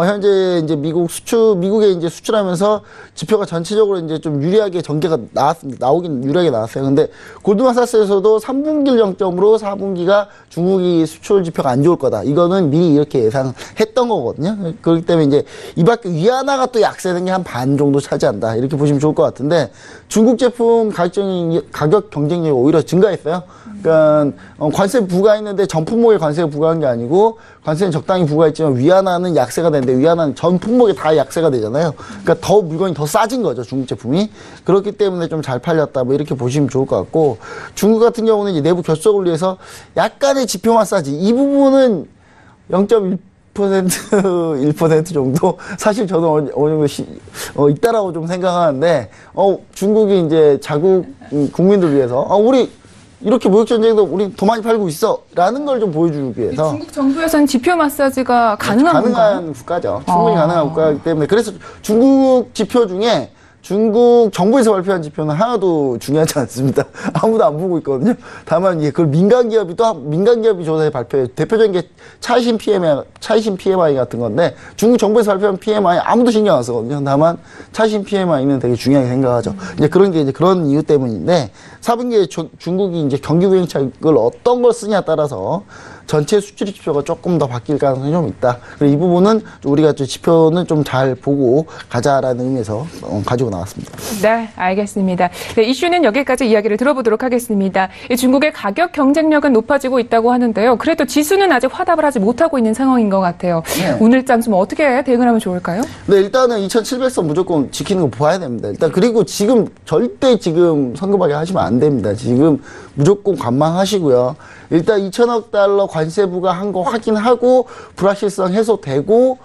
현재 이제 미국에 이제 수출하면서 지표가 전체적으로 이제 좀 유리하게 전개가 나오긴 유리하게 나왔어요. 근데 골드만사스에서도 3분기를 정점으로 4분기가 중국이 수출 지표가 안 좋을 거다. 이거는 미리 이렇게 예상했던 거거든요. 그렇기 때문에 이제 이 밖에 위안화가 또 약세된 게 한 반 정도 차지한다. 이렇게 보시면 좋을 것 같은데 중국 제품 가격 경쟁력이 오히려 증가했어요. 그러니까 관세 부과했는데 전 품목에 관세가 부과한 게 아니고 관세는 적당히 부과했지만 위안화는 약세가 되는데 위안화는 전 품목에 다 약세가 되잖아요. 그러니까 더 물건이 더 싸진 거죠, 중국 제품이. 그렇기 때문에 좀 잘 팔렸다. 뭐 이렇게 보시면 좋을 것 같고 중국 같은 경우는 이제 내부 결속을 위해서 약간의 지표 마사지 이 부분은 0.1% 1% 정도 사실 저는 어느 정도 있다라고 좀 생각하는데 중국이 이제 자국 국민들 위해서 우리 이렇게 무역전쟁도 우리 더 많이 팔고 있어 라는 걸 좀 보여주기 위해서 중국 정부에서는 지표 마사지가 가능한 국가죠. 충분히 가능한 국가이기 때문에 그래서 중국 지표 중에 중국 정부에서 발표한 지표는 하나도 중요하지 않습니다. 아무도 안 보고 있거든요. 다만 그걸 민간기업이 조사에 발표해 대표적인 게 차이신 PMI 같은 건데 중국 정부에서 발표한 PMI 아무도 신경 안 쓰거든요. 다만 차이신 PMI는 되게 중요하게 생각하죠. 이제 그런 게 이제 그런 이유 때문인데 4분기에 중국이 이제 경기 부양책을 어떤 걸 쓰냐에 따라서 전체 수출 지표가 조금 더 바뀔 가능성이 좀 있다. 그래서 이 부분은 우리가 지표는 좀 잘 보고 가자라는 의미에서 가지고 나왔습니다. 네, 알겠습니다. 네, 이슈는 여기까지 이야기를 들어보도록 하겠습니다. 중국의 가격 경쟁력은 높아지고 있다고 하는데요. 그래도 지수는 아직 화답을 하지 못하고 있는 상황인 것 같아요. 네. 오늘장 좀 어떻게 대응을 하면 좋을까요? 네, 일단은 2700선 무조건 지키는 거 봐야 됩니다. 일단 그리고 지금 절대 선급하게 하시면 안 안 됩니다. 지금 무조건 관망하시고요. 일단 2천억 달러 관세 부과한 거 확인하고 불확실성 해소되고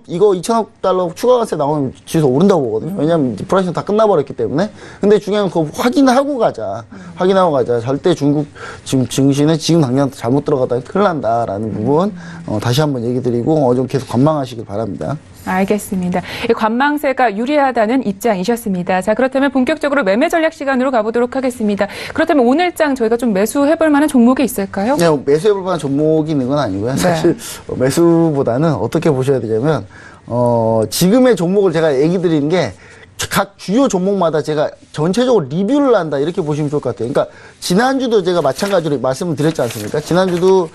이거 2천억 달러 추가 관세 나오면 지수 오른다고 보거든요. 왜냐하면 불확실성 다 끝나버렸기 때문에. 근데 중요한 건 그거 확인하고 가자. 확인하고 가자. 절대 중국 지금 증시는 지금 당장 잘못 들어가다 큰일 난다라는 부분 다시 한번 얘기 드리고 좀 계속 관망하시길 바랍니다. 알겠습니다. 관망세가 유리하다는 입장이셨습니다. 자, 그렇다면 본격적으로 매매 전략 시간으로 가보도록 하겠습니다. 그렇다면 오늘장 저희가 좀 매수해볼 만한 종목이 있을까요? 네, 매수해볼 만한 종목이 있는 건 아니고요. 사실 매수보다는 어떻게 보셔야 되냐면 지금의 종목을 제가 얘기 드리는 게 각 주요 종목마다 제가 전체적으로 리뷰를 한다 이렇게 보시면 좋을 것 같아요. 그러니까 지난주도 제가 마찬가지로 말씀을 드렸지 않습니까? 지난주도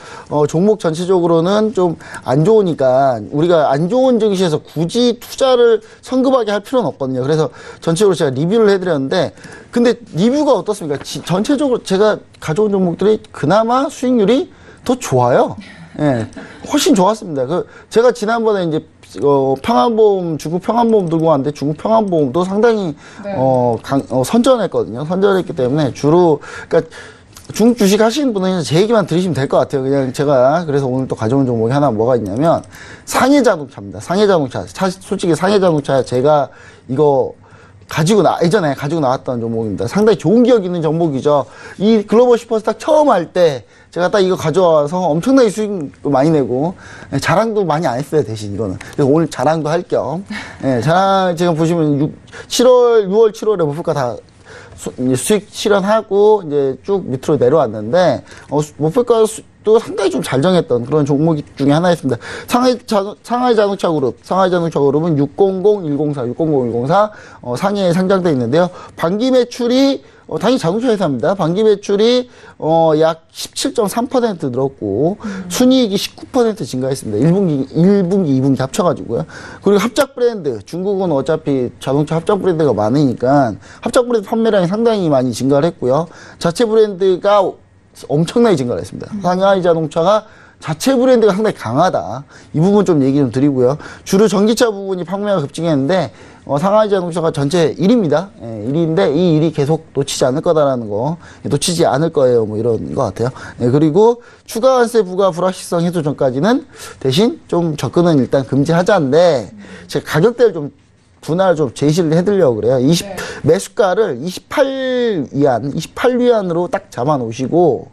종목 전체적으로는 좀 안 좋으니까 우리가 안 좋은 증시에서 굳이 투자를 성급하게 할 필요는 없거든요. 그래서 전체적으로 제가 리뷰를 해드렸는데 근데 리뷰가 어떻습니까? 전체적으로 제가 가져온 종목들이 그나마 수익률이 더 좋아요. 예, 훨씬 좋았습니다. 제가 지난번에 이제 평안보험, 중국 평안보험 들고 왔는데 중국 평안보험도 상당히 선전했거든요. 선전했기 때문에 주로 그러니까 중국 주식 하시는 분은 제 얘기만 들으시면 될 것 같아요. 그냥 제가 그래서 오늘 또 가져온 종목이 하나 뭐가 있냐면 상해자동차입니다. 상해자동차. 솔직히 상해자동차 제가 이거 예전에 가지고 나왔던 종목입니다. 상당히 좋은 기억이 있는 종목이죠. 이 글로벌 슈퍼스탁 처음 할 때 제가 딱 이거 가져와서 엄청나게 수익도 많이 내고 자랑도 많이 안 했어요. 대신 이거는. 그래서 오늘 자랑도 할 겸 자랑 제가 보시면 6월, 7월에 목표가 다 수익 실현하고 이제 쭉 밑으로 내려왔는데 목표가도 상당히 좀 잘 정했던 그런 종목 중에 하나였습니다. 상하이자동차 그룹은 600-104 상해에 상장돼 있는데요. 반기 매출이 당연히 자동차 회사입니다. 반기 매출이 약 17.3% 늘었고 순이익이 19% 증가했습니다. 1분기, 2분기 합쳐가지고요. 그리고 합작 브랜드, 중국은 어차피 자동차 합작 브랜드가 많으니까 합작 브랜드 판매량이 상당히 많이 증가를 했고요. 자체 브랜드가 엄청나게 증가를 했습니다. 상하이 자동차가 자체 브랜드가 상당히 강하다. 이 부분 좀 얘기 좀 드리고요. 주로 전기차 부분이 판매가 급증했는데 상하이 자동차가 전체 1위입니다. 1위인데 이 1위 계속 놓치지 않을 거다라는 거. 놓치지 않을 거예요. 뭐 이런 것 같아요. 그리고 추가 관세 부과 불확실성 해소 전까지는 대신 좀 접근은 일단 금지하자인데 제가 가격대를 좀 분할을 좀 제시를 해드리려고 그래요. 매수가를 28위안으로 딱 잡아 놓으시고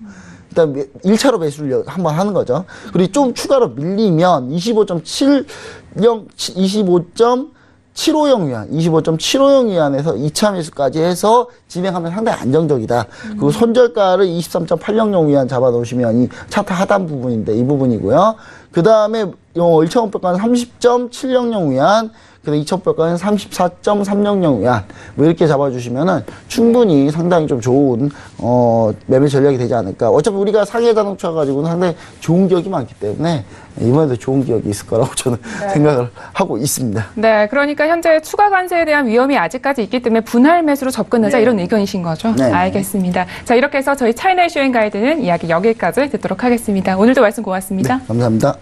일단 1차로 매수를 한번 하는 거죠. 그리고 좀 추가로 밀리면 25.750 위안에서 2차 매수까지 해서 진행하면 상당히 안정적이다. 그리고 손절가를 23.800 위안 잡아 놓으시면 이 차트 하단 부분인데 이 부분이고요. 그 다음에 1차 목표가는 30.700 위안, 그다음 2차 목표가는 34.300 위안 뭐 이렇게 잡아주시면은 충분히 상당히 좀 좋은 매매 전략이 되지 않을까. 어차피 우리가 상해 자동차 가지고는 상당히 좋은 기억이 많기 때문에 이번에도 좋은 기억이 있을 거라고 저는 생각을 하고 있습니다. 네, 그러니까 현재 추가 관세에 대한 위험이 아직까지 있기 때문에 분할 매수로 접근하자 이런 의견이신 거죠? 네. 알겠습니다. 자, 이렇게 해서 저희 차이나 이슈행 가이드는 이야기 여기까지 듣도록 하겠습니다. 오늘도 말씀 고맙습니다. 네, 감사합니다.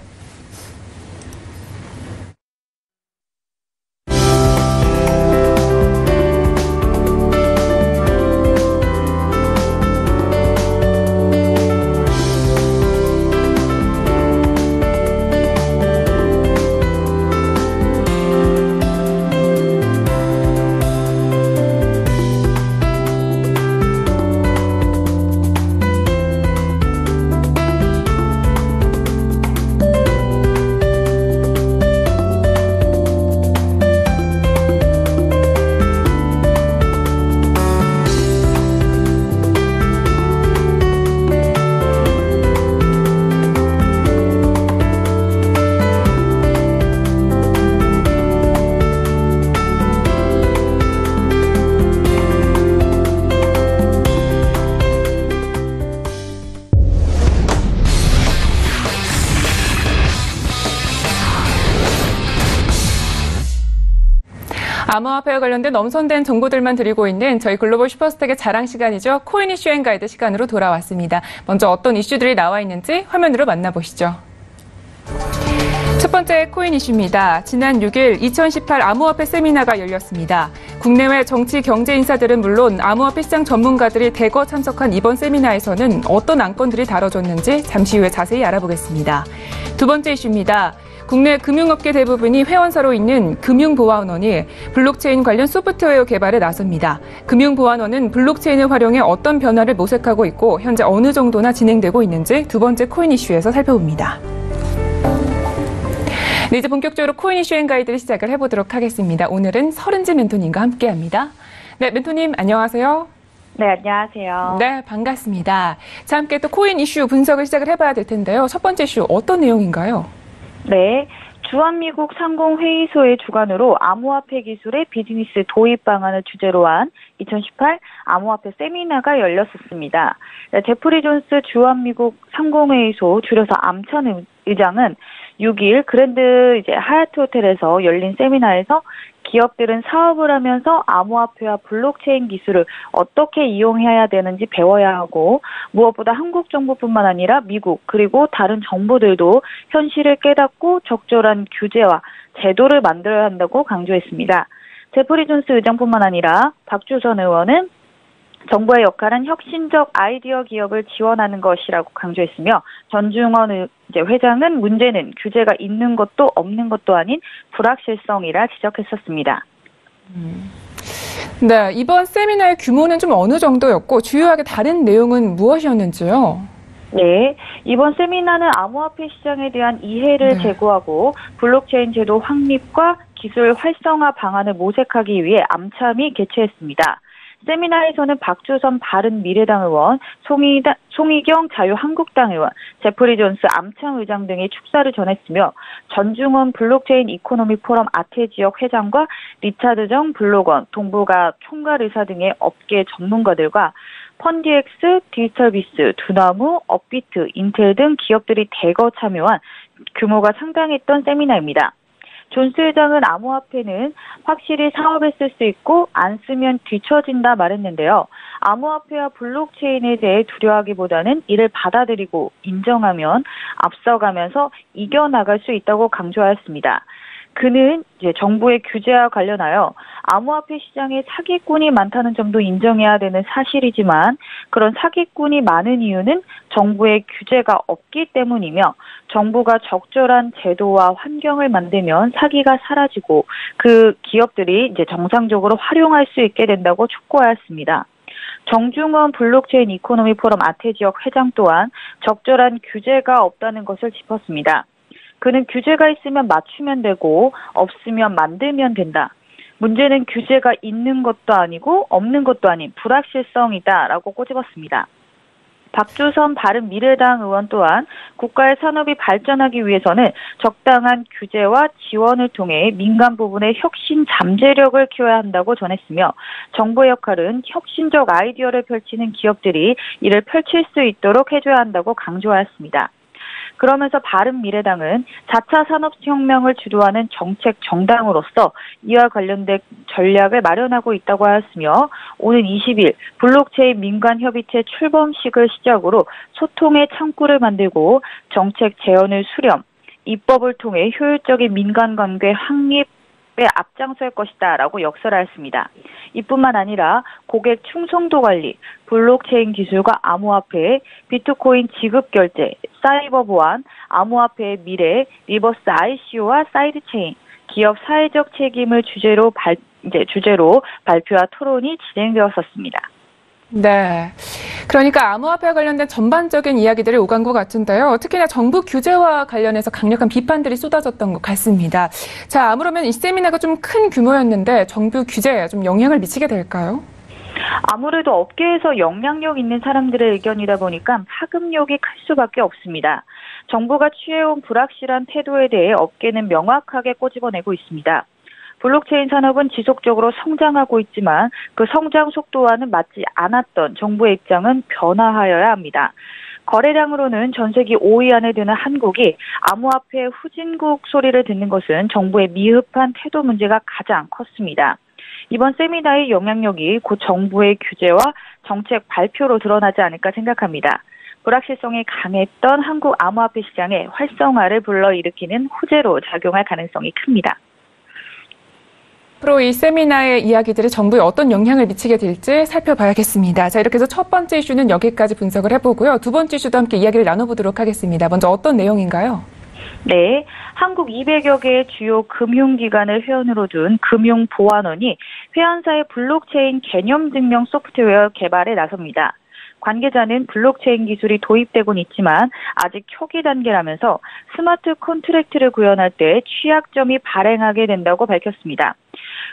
암호화폐와 관련된 엄선된 정보들만 드리고 있는 저희 글로벌 슈퍼스탁의 자랑 시간이죠. 코인 이슈 앤 가이드 시간으로 돌아왔습니다. 먼저 어떤 이슈들이 나와 있는지 화면으로 만나보시죠. 첫 번째 코인 이슈입니다. 지난 6일 2018 암호화폐 세미나가 열렸습니다. 국내외 정치 경제 인사들은 물론 암호화폐 시장 전문가들이 대거 참석한 이번 세미나에서는 어떤 안건들이 다뤄졌는지 잠시 후에 자세히 알아보겠습니다. 두 번째 이슈입니다. 국내 금융업계 대부분이 회원사로 있는 금융보안원이 블록체인 관련 소프트웨어 개발에 나섭니다. 금융보안원은 블록체인을 활용해 어떤 변화를 모색하고 있고 현재 어느 정도나 진행되고 있는지 두 번째 코인 이슈에서 살펴봅니다. 네, 이제 본격적으로 코인 이슈 앤 가이드를 시작을 해보도록 하겠습니다. 오늘은 서른지 멘토님과 함께합니다. 네, 멘토님 안녕하세요. 네, 안녕하세요. 네, 반갑습니다. 자, 함께 또 코인 이슈 분석을 시작을 해봐야 될 텐데요. 첫 번째 이슈 어떤 내용인가요? 네, 주한미국 상공회의소의 주관으로 암호화폐 기술의 비즈니스 도입 방안을 주제로 한 2018 암호화폐 세미나가 열렸었습니다. 제프리 존스 주한미국 상공회의소 줄여서 암천 의장은 6일 그랜드 하얏트 호텔에서 열린 세미나에서 기업들은 사업을 하면서 암호화폐와 블록체인 기술을 어떻게 이용해야 되는지 배워야 하고 무엇보다 한국 정부뿐만 아니라 미국 그리고 다른 정부들도 현실을 깨닫고 적절한 규제와 제도를 만들어야 한다고 강조했습니다. 제프리 존스 의장뿐만 아니라 박주선 의원은 정부의 역할은 혁신적 아이디어 기업을 지원하는 것이라고 강조했으며 전중원 회장은 문제는 규제가 있는 것도 없는 것도 아닌 불확실성이라 지적했었습니다. 네, 이번 세미나의 규모는 좀 어느 정도였고 주요하게 다른 내용은 무엇이었는지요? 네, 이번 세미나는 암호화폐 시장에 대한 이해를 제고하고 블록체인 제도 확립과 기술 활성화 방안을 모색하기 위해 암참이 개최했습니다. 세미나에서는 박주선 바른미래당 의원, 송희경 자유한국당 의원, 제프리 존스 암참 의장 등이 축사를 전했으며 전중원 블록체인 이코노미 포럼 아태지역 회장과 리차드 정 블록원, 동부가 총괄의사 등의 업계 전문가들과 펀디엑스, 디지털비스, 두나무, 업비트, 인텔 등 기업들이 대거 참여한 규모가 상당했던 세미나입니다. 존스 회장은 암호화폐는 확실히 사업에 쓸 수 있고 안 쓰면 뒤처진다 말했는데요. 암호화폐와 블록체인에 대해 두려워하기보다는 이를 받아들이고 인정하면 앞서가면서 이겨나갈 수 있다고 강조하였습니다. 그는 정부의 규제와 관련하여 암호화폐 시장에 사기꾼이 많다는 점도 인정해야 되는 사실이지만 그런 사기꾼이 많은 이유는 정부의 규제가 없기 때문이며 정부가 적절한 제도와 환경을 만들면 사기가 사라지고 그 기업들이 정상적으로 활용할 수 있게 된다고 촉구하였습니다. 정중원 블록체인 이코노미 포럼 아태지역 회장 또한 적절한 규제가 없다는 것을 짚었습니다. 그는 규제가 있으면 맞추면 되고 없으면 만들면 된다. 문제는 규제가 있는 것도 아니고 없는 것도 아닌 불확실성이다라고 꼬집었습니다. 박주선 바른미래당 의원 또한 국가의 산업이 발전하기 위해서는 적당한 규제와 지원을 통해 민간 부분의 혁신 잠재력을 키워야 한다고 전했으며 정부의 역할은 혁신적 아이디어를 펼치는 기업들이 이를 펼칠 수 있도록 해줘야 한다고 강조하였습니다. 그러면서 바른미래당은 4차 산업혁명을 주도하는 정책 정당으로서 이와 관련된 전략을 마련하고 있다고 하였으며 오는 20일 블록체인 민간협의체 출범식을 시작으로 소통의 창구를 만들고 정책 제언을 수렴, 입법을 통해 효율적인 민간관계 확립 앞장설 것이다 라고 역설하였습니다. 이뿐만 아니라 고객 충성도 관리, 블록체인 기술과 암호화폐, 비트코인 지급결제, 사이버 보안, 암호화폐의 미래, 리버스 ICO와 사이드체인, 기업 사회적 책임을 주제로 발표와 토론이 진행되었었습니다. 네. 그러니까 암호화폐와 관련된 전반적인 이야기들을 오간 것 같은데요. 특히나 정부 규제와 관련해서 강력한 비판들이 쏟아졌던 것 같습니다. 자, 아무러면 이 세미나가 좀 큰 규모였는데 정부 규제에 좀 영향을 미치게 될까요? 아무래도 업계에서 영향력 있는 사람들의 의견이다 보니까 파급력이 클 수밖에 없습니다. 정부가 취해온 불확실한 태도에 대해 업계는 명확하게 꼬집어내고 있습니다. 블록체인 산업은 지속적으로 성장하고 있지만 그 성장 속도와는 맞지 않았던 정부의 입장은 변화하여야 합니다. 거래량으로는 전 세계 5위 안에 드는 한국이 암호화폐 후진국 소리를 듣는 것은 정부의 미흡한 태도 문제가 가장 컸습니다. 이번 세미나의 영향력이 곧 정부의 규제와 정책 발표로 드러나지 않을까 생각합니다. 불확실성이 강했던 한국 암호화폐 시장의 활성화를 불러일으키는 호재로 작용할 가능성이 큽니다. 앞으로 이 세미나의 이야기들이 정부에 어떤 영향을 미치게 될지 살펴봐야겠습니다. 자, 이렇게 해서 첫 번째 이슈는 여기까지 분석을 해보고요. 두 번째 이슈도 함께 이야기를 나눠보도록 하겠습니다. 먼저 어떤 내용인가요? 네, 한국 200여 개의 주요 금융기관을 회원으로 둔 금융보안원이 회원사의 블록체인 개념증명 소프트웨어 개발에 나섭니다. 관계자는 블록체인 기술이 도입되곤 있지만 아직 초기 단계라면서 스마트 컨트랙트를 구현할 때 취약점이 발생하게 된다고 밝혔습니다.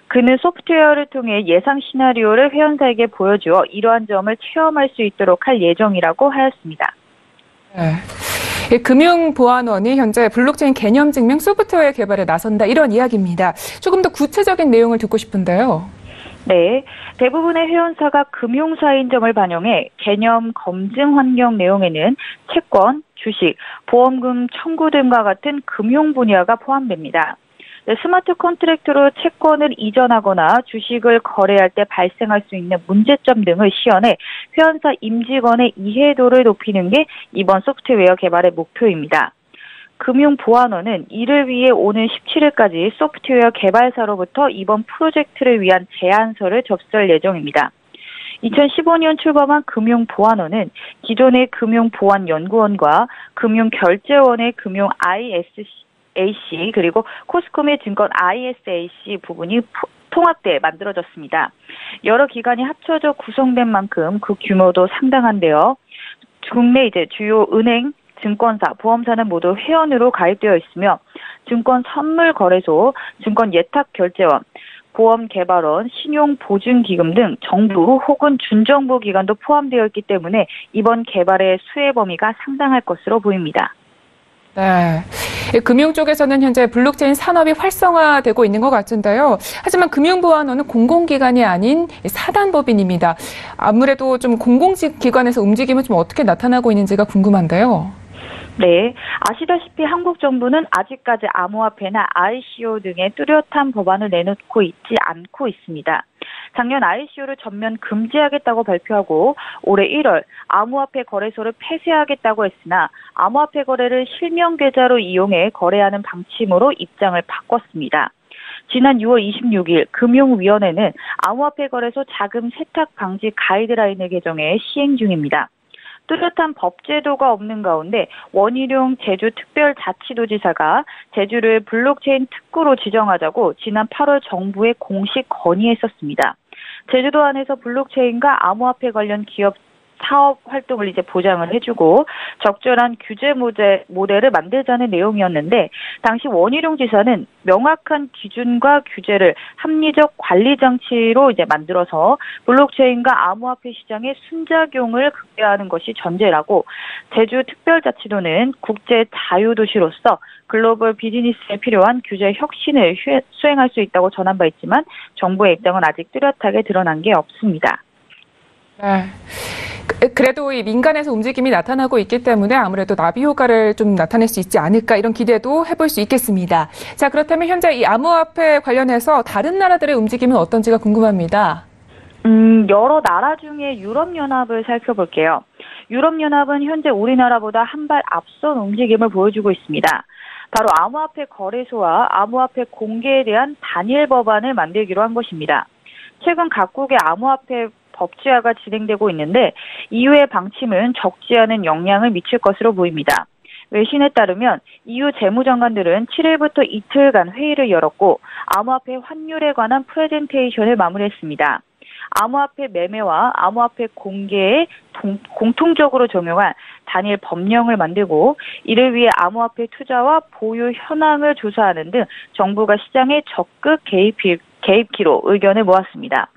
그는 소프트웨어를 통해 예상 시나리오를 회원사에게 보여주어 이러한 점을 체험할 수 있도록 할 예정이라고 하였습니다. 네. 금융보안원이 현재 블록체인 개념 증명 소프트웨어 개발에 나선다 이런 이야기입니다. 조금 더 구체적인 내용을 듣고 싶은데요. 네, 대부분의 회원사가 금융사인 점을 반영해 개념 검증 환경 내용에는 채권, 주식, 보험금 청구 등과 같은 금융 분야가 포함됩니다. 스마트 컨트랙트로 채권을 이전하거나 주식을 거래할 때 발생할 수 있는 문제점 등을 시연해 회원사 임직원의 이해도를 높이는 게 이번 소프트웨어 개발의 목표입니다. 금융보안원은 이를 위해 오는 17일까지 소프트웨어 개발사로부터 이번 프로젝트를 위한 제안서를 접수할 예정입니다. 2015년 출범한 금융보안원은 기존의 금융보안연구원과 금융결제원의 금융 ISAC 그리고 코스콤의 증권 ISAC 부분이 통합돼 만들어졌습니다. 여러 기관이 합쳐져 구성된 만큼 그 규모도 상당한데요. 국내 주요 은행, 증권사, 보험사는 모두 회원으로 가입되어 있으며 증권 선물거래소, 증권 예탁결제원, 보험개발원, 신용보증기금 등 정부 혹은 준정부 기관도 포함되어 있기 때문에 이번 개발의 수혜 범위가 상당할 것으로 보입니다. 네. 금융 쪽에서는 현재 블록체인 산업이 활성화되고 있는 것 같은데요. 하지만 금융보안원은 공공기관이 아닌 사단법인입니다. 아무래도 좀 공공기관에서 움직임은 좀 어떻게 나타나고 있는지가 궁금한데요. 네, 아시다시피 한국 정부는 아직까지 암호화폐나 ICO 등의 뚜렷한 법안을 내놓고 있지 않고 있습니다. 작년 ICO를 전면 금지하겠다고 발표하고 올해 1월 암호화폐 거래소를 폐쇄하겠다고 했으나 암호화폐 거래를 실명 계좌로 이용해 거래하는 방침으로 입장을 바꿨습니다. 지난 6월 26일 금융위원회는 암호화폐 거래소 자금 세탁 방지 가이드라인을 개정해 시행 중입니다. 뚜렷한 법제도가 없는 가운데 원희룡 제주특별자치도지사가 제주를 블록체인 특구로 지정하자고 지난 8월 정부에 공식 건의했었습니다. 제주도 안에서 블록체인과 암호화폐 관련 기업 사업 활동을 보장을 해주고 적절한 규제 모델을 만들자는 내용이었는데 당시 원희룡 지사는 명확한 기준과 규제를 합리적 관리 장치로 만들어서 블록체인과 암호화폐 시장의 순작용을 극대화하는 것이 전제라고 제주 특별자치도는 국제 자유도시로서 글로벌 비즈니스에 필요한 규제 혁신을 수행할 수 있다고 전한 바 있지만 정부의 입장은 아직 뚜렷하게 드러난 게 없습니다. 네. 그래도 이 민간에서 움직임이 나타나고 있기 때문에 아무래도 나비 효과를 좀 나타낼 수 있지 않을까 이런 기대도 해볼 수 있겠습니다. 자, 그렇다면 현재 이 암호화폐 관련해서 다른 나라들의 움직임은 어떤지가 궁금합니다. 여러 나라 중에 유럽연합을 살펴볼게요. 유럽연합은 현재 우리나라보다 한 발 앞선 움직임을 보여주고 있습니다. 바로 암호화폐 거래소와 암호화폐 공개에 대한 단일 법안을 만들기로 한 것입니다. 최근 각국의 암호화폐 법제화가 진행되고 있는데 EU의 방침은 적지 않은 영향을 미칠 것으로 보입니다. 외신에 따르면 EU 재무장관들은 7일부터 이틀간 회의를 열었고 암호화폐 환율에 관한 프레젠테이션을 마무리했습니다. 암호화폐 매매와 암호화폐 공개에 공통적으로 적용한 단일 법령을 만들고 이를 위해 암호화폐 투자와 보유 현황을 조사하는 등 정부가 시장에 적극 개입기로 의견을 모았습니다.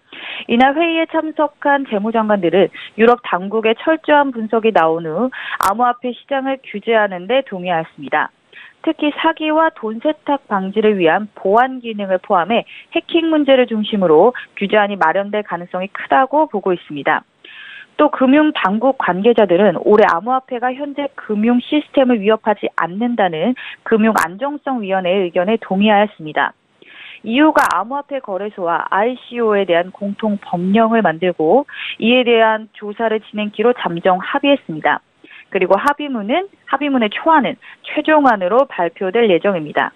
이날 회의에 참석한 재무장관들은 유럽 당국의 철저한 분석이 나온 후 암호화폐 시장을 규제하는 데 동의하였습니다. 특히 사기와 돈 세탁 방지를 위한 보안 기능을 포함해 해킹 문제를 중심으로 규제안이 마련될 가능성이 크다고 보고 있습니다. 또 금융 당국 관계자들은 올해 암호화폐가 현재 금융 시스템을 위협하지 않는다는 금융안정성위원회의 의견에 동의하였습니다. EU가 암호화폐 거래소와 ICO에 대한 공통 법령을 만들고 이에 대한 조사를 진행키로 잠정 합의했습니다. 그리고 합의문의 초안은 최종안으로 발표될 예정입니다.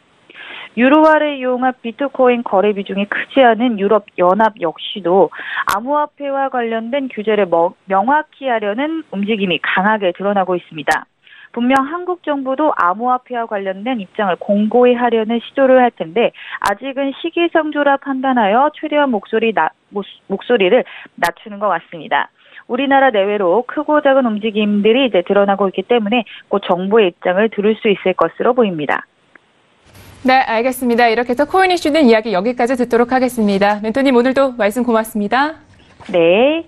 유로화를 이용한 비트코인 거래 비중이 크지 않은 유럽 연합 역시도 암호화폐와 관련된 규제를 명확히 하려는 움직임이 강하게 드러나고 있습니다. 분명 한국 정부도 암호화폐와 관련된 입장을 공고히 하려는 시도를 할 텐데 아직은 시기상조라 판단하여 최대한 목소리를 낮추는 것 같습니다. 우리나라 내외로 크고 작은 움직임들이 이제 드러나고 있기 때문에 곧 정부의 입장을 들을 수 있을 것으로 보입니다. 네, 알겠습니다. 이렇게 해서 코인 이슈는 이야기 여기까지 듣도록 하겠습니다. 멘토님 오늘도 말씀 고맙습니다. 네.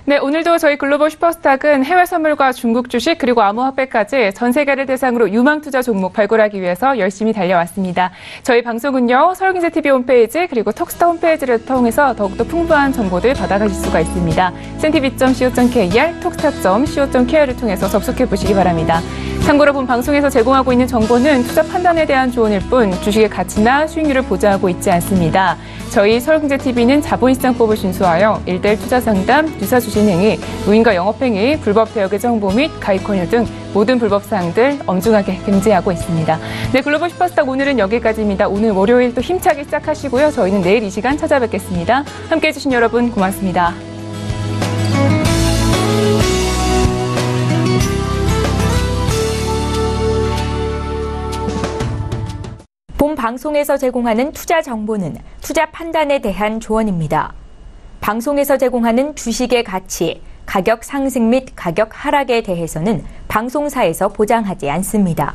네, 오늘도 저희 글로벌 슈퍼스탁은 해외 선물과 중국 주식 그리고 암호화폐까지 전 세계를 대상으로 유망 투자 종목 발굴하기 위해서 열심히 달려왔습니다. 저희 방송은요, 서울경제TV 홈페이지 그리고 톡스타 홈페이지를 통해서 더욱더 풍부한 정보들 받아가실 수가 있습니다. cntv.co.kr, 톡스타.co.kr을 통해서 접속해 보시기 바랍니다. 참고로 본 방송에서 제공하고 있는 정보는 투자 판단에 대한 조언일 뿐 주식의 가치나 수익률을 보장하고 있지 않습니다. 저희 서울경제TV는 자본시장법을 준수하여 1:1 투자 상담, 유사 주식 행위, 무인과 영업행위, 불법 대역의 정보 및 가입 권유 등 모든 불법 사항들 엄중하게 금지하고 있습니다. 네, 글로벌 슈퍼스탁 오늘은 여기까지입니다. 오늘 월요일 또 힘차게 시작하시고요. 저희는 내일 이 시간 찾아뵙겠습니다. 함께해 주신 여러분 고맙습니다. 본 방송에서 제공하는 투자 정보는 투자 판단에 대한 조언입니다. 방송에서 제공하는 주식의 가치, 가격 상승 및 가격 하락에 대해서는 방송사에서 보장하지 않습니다.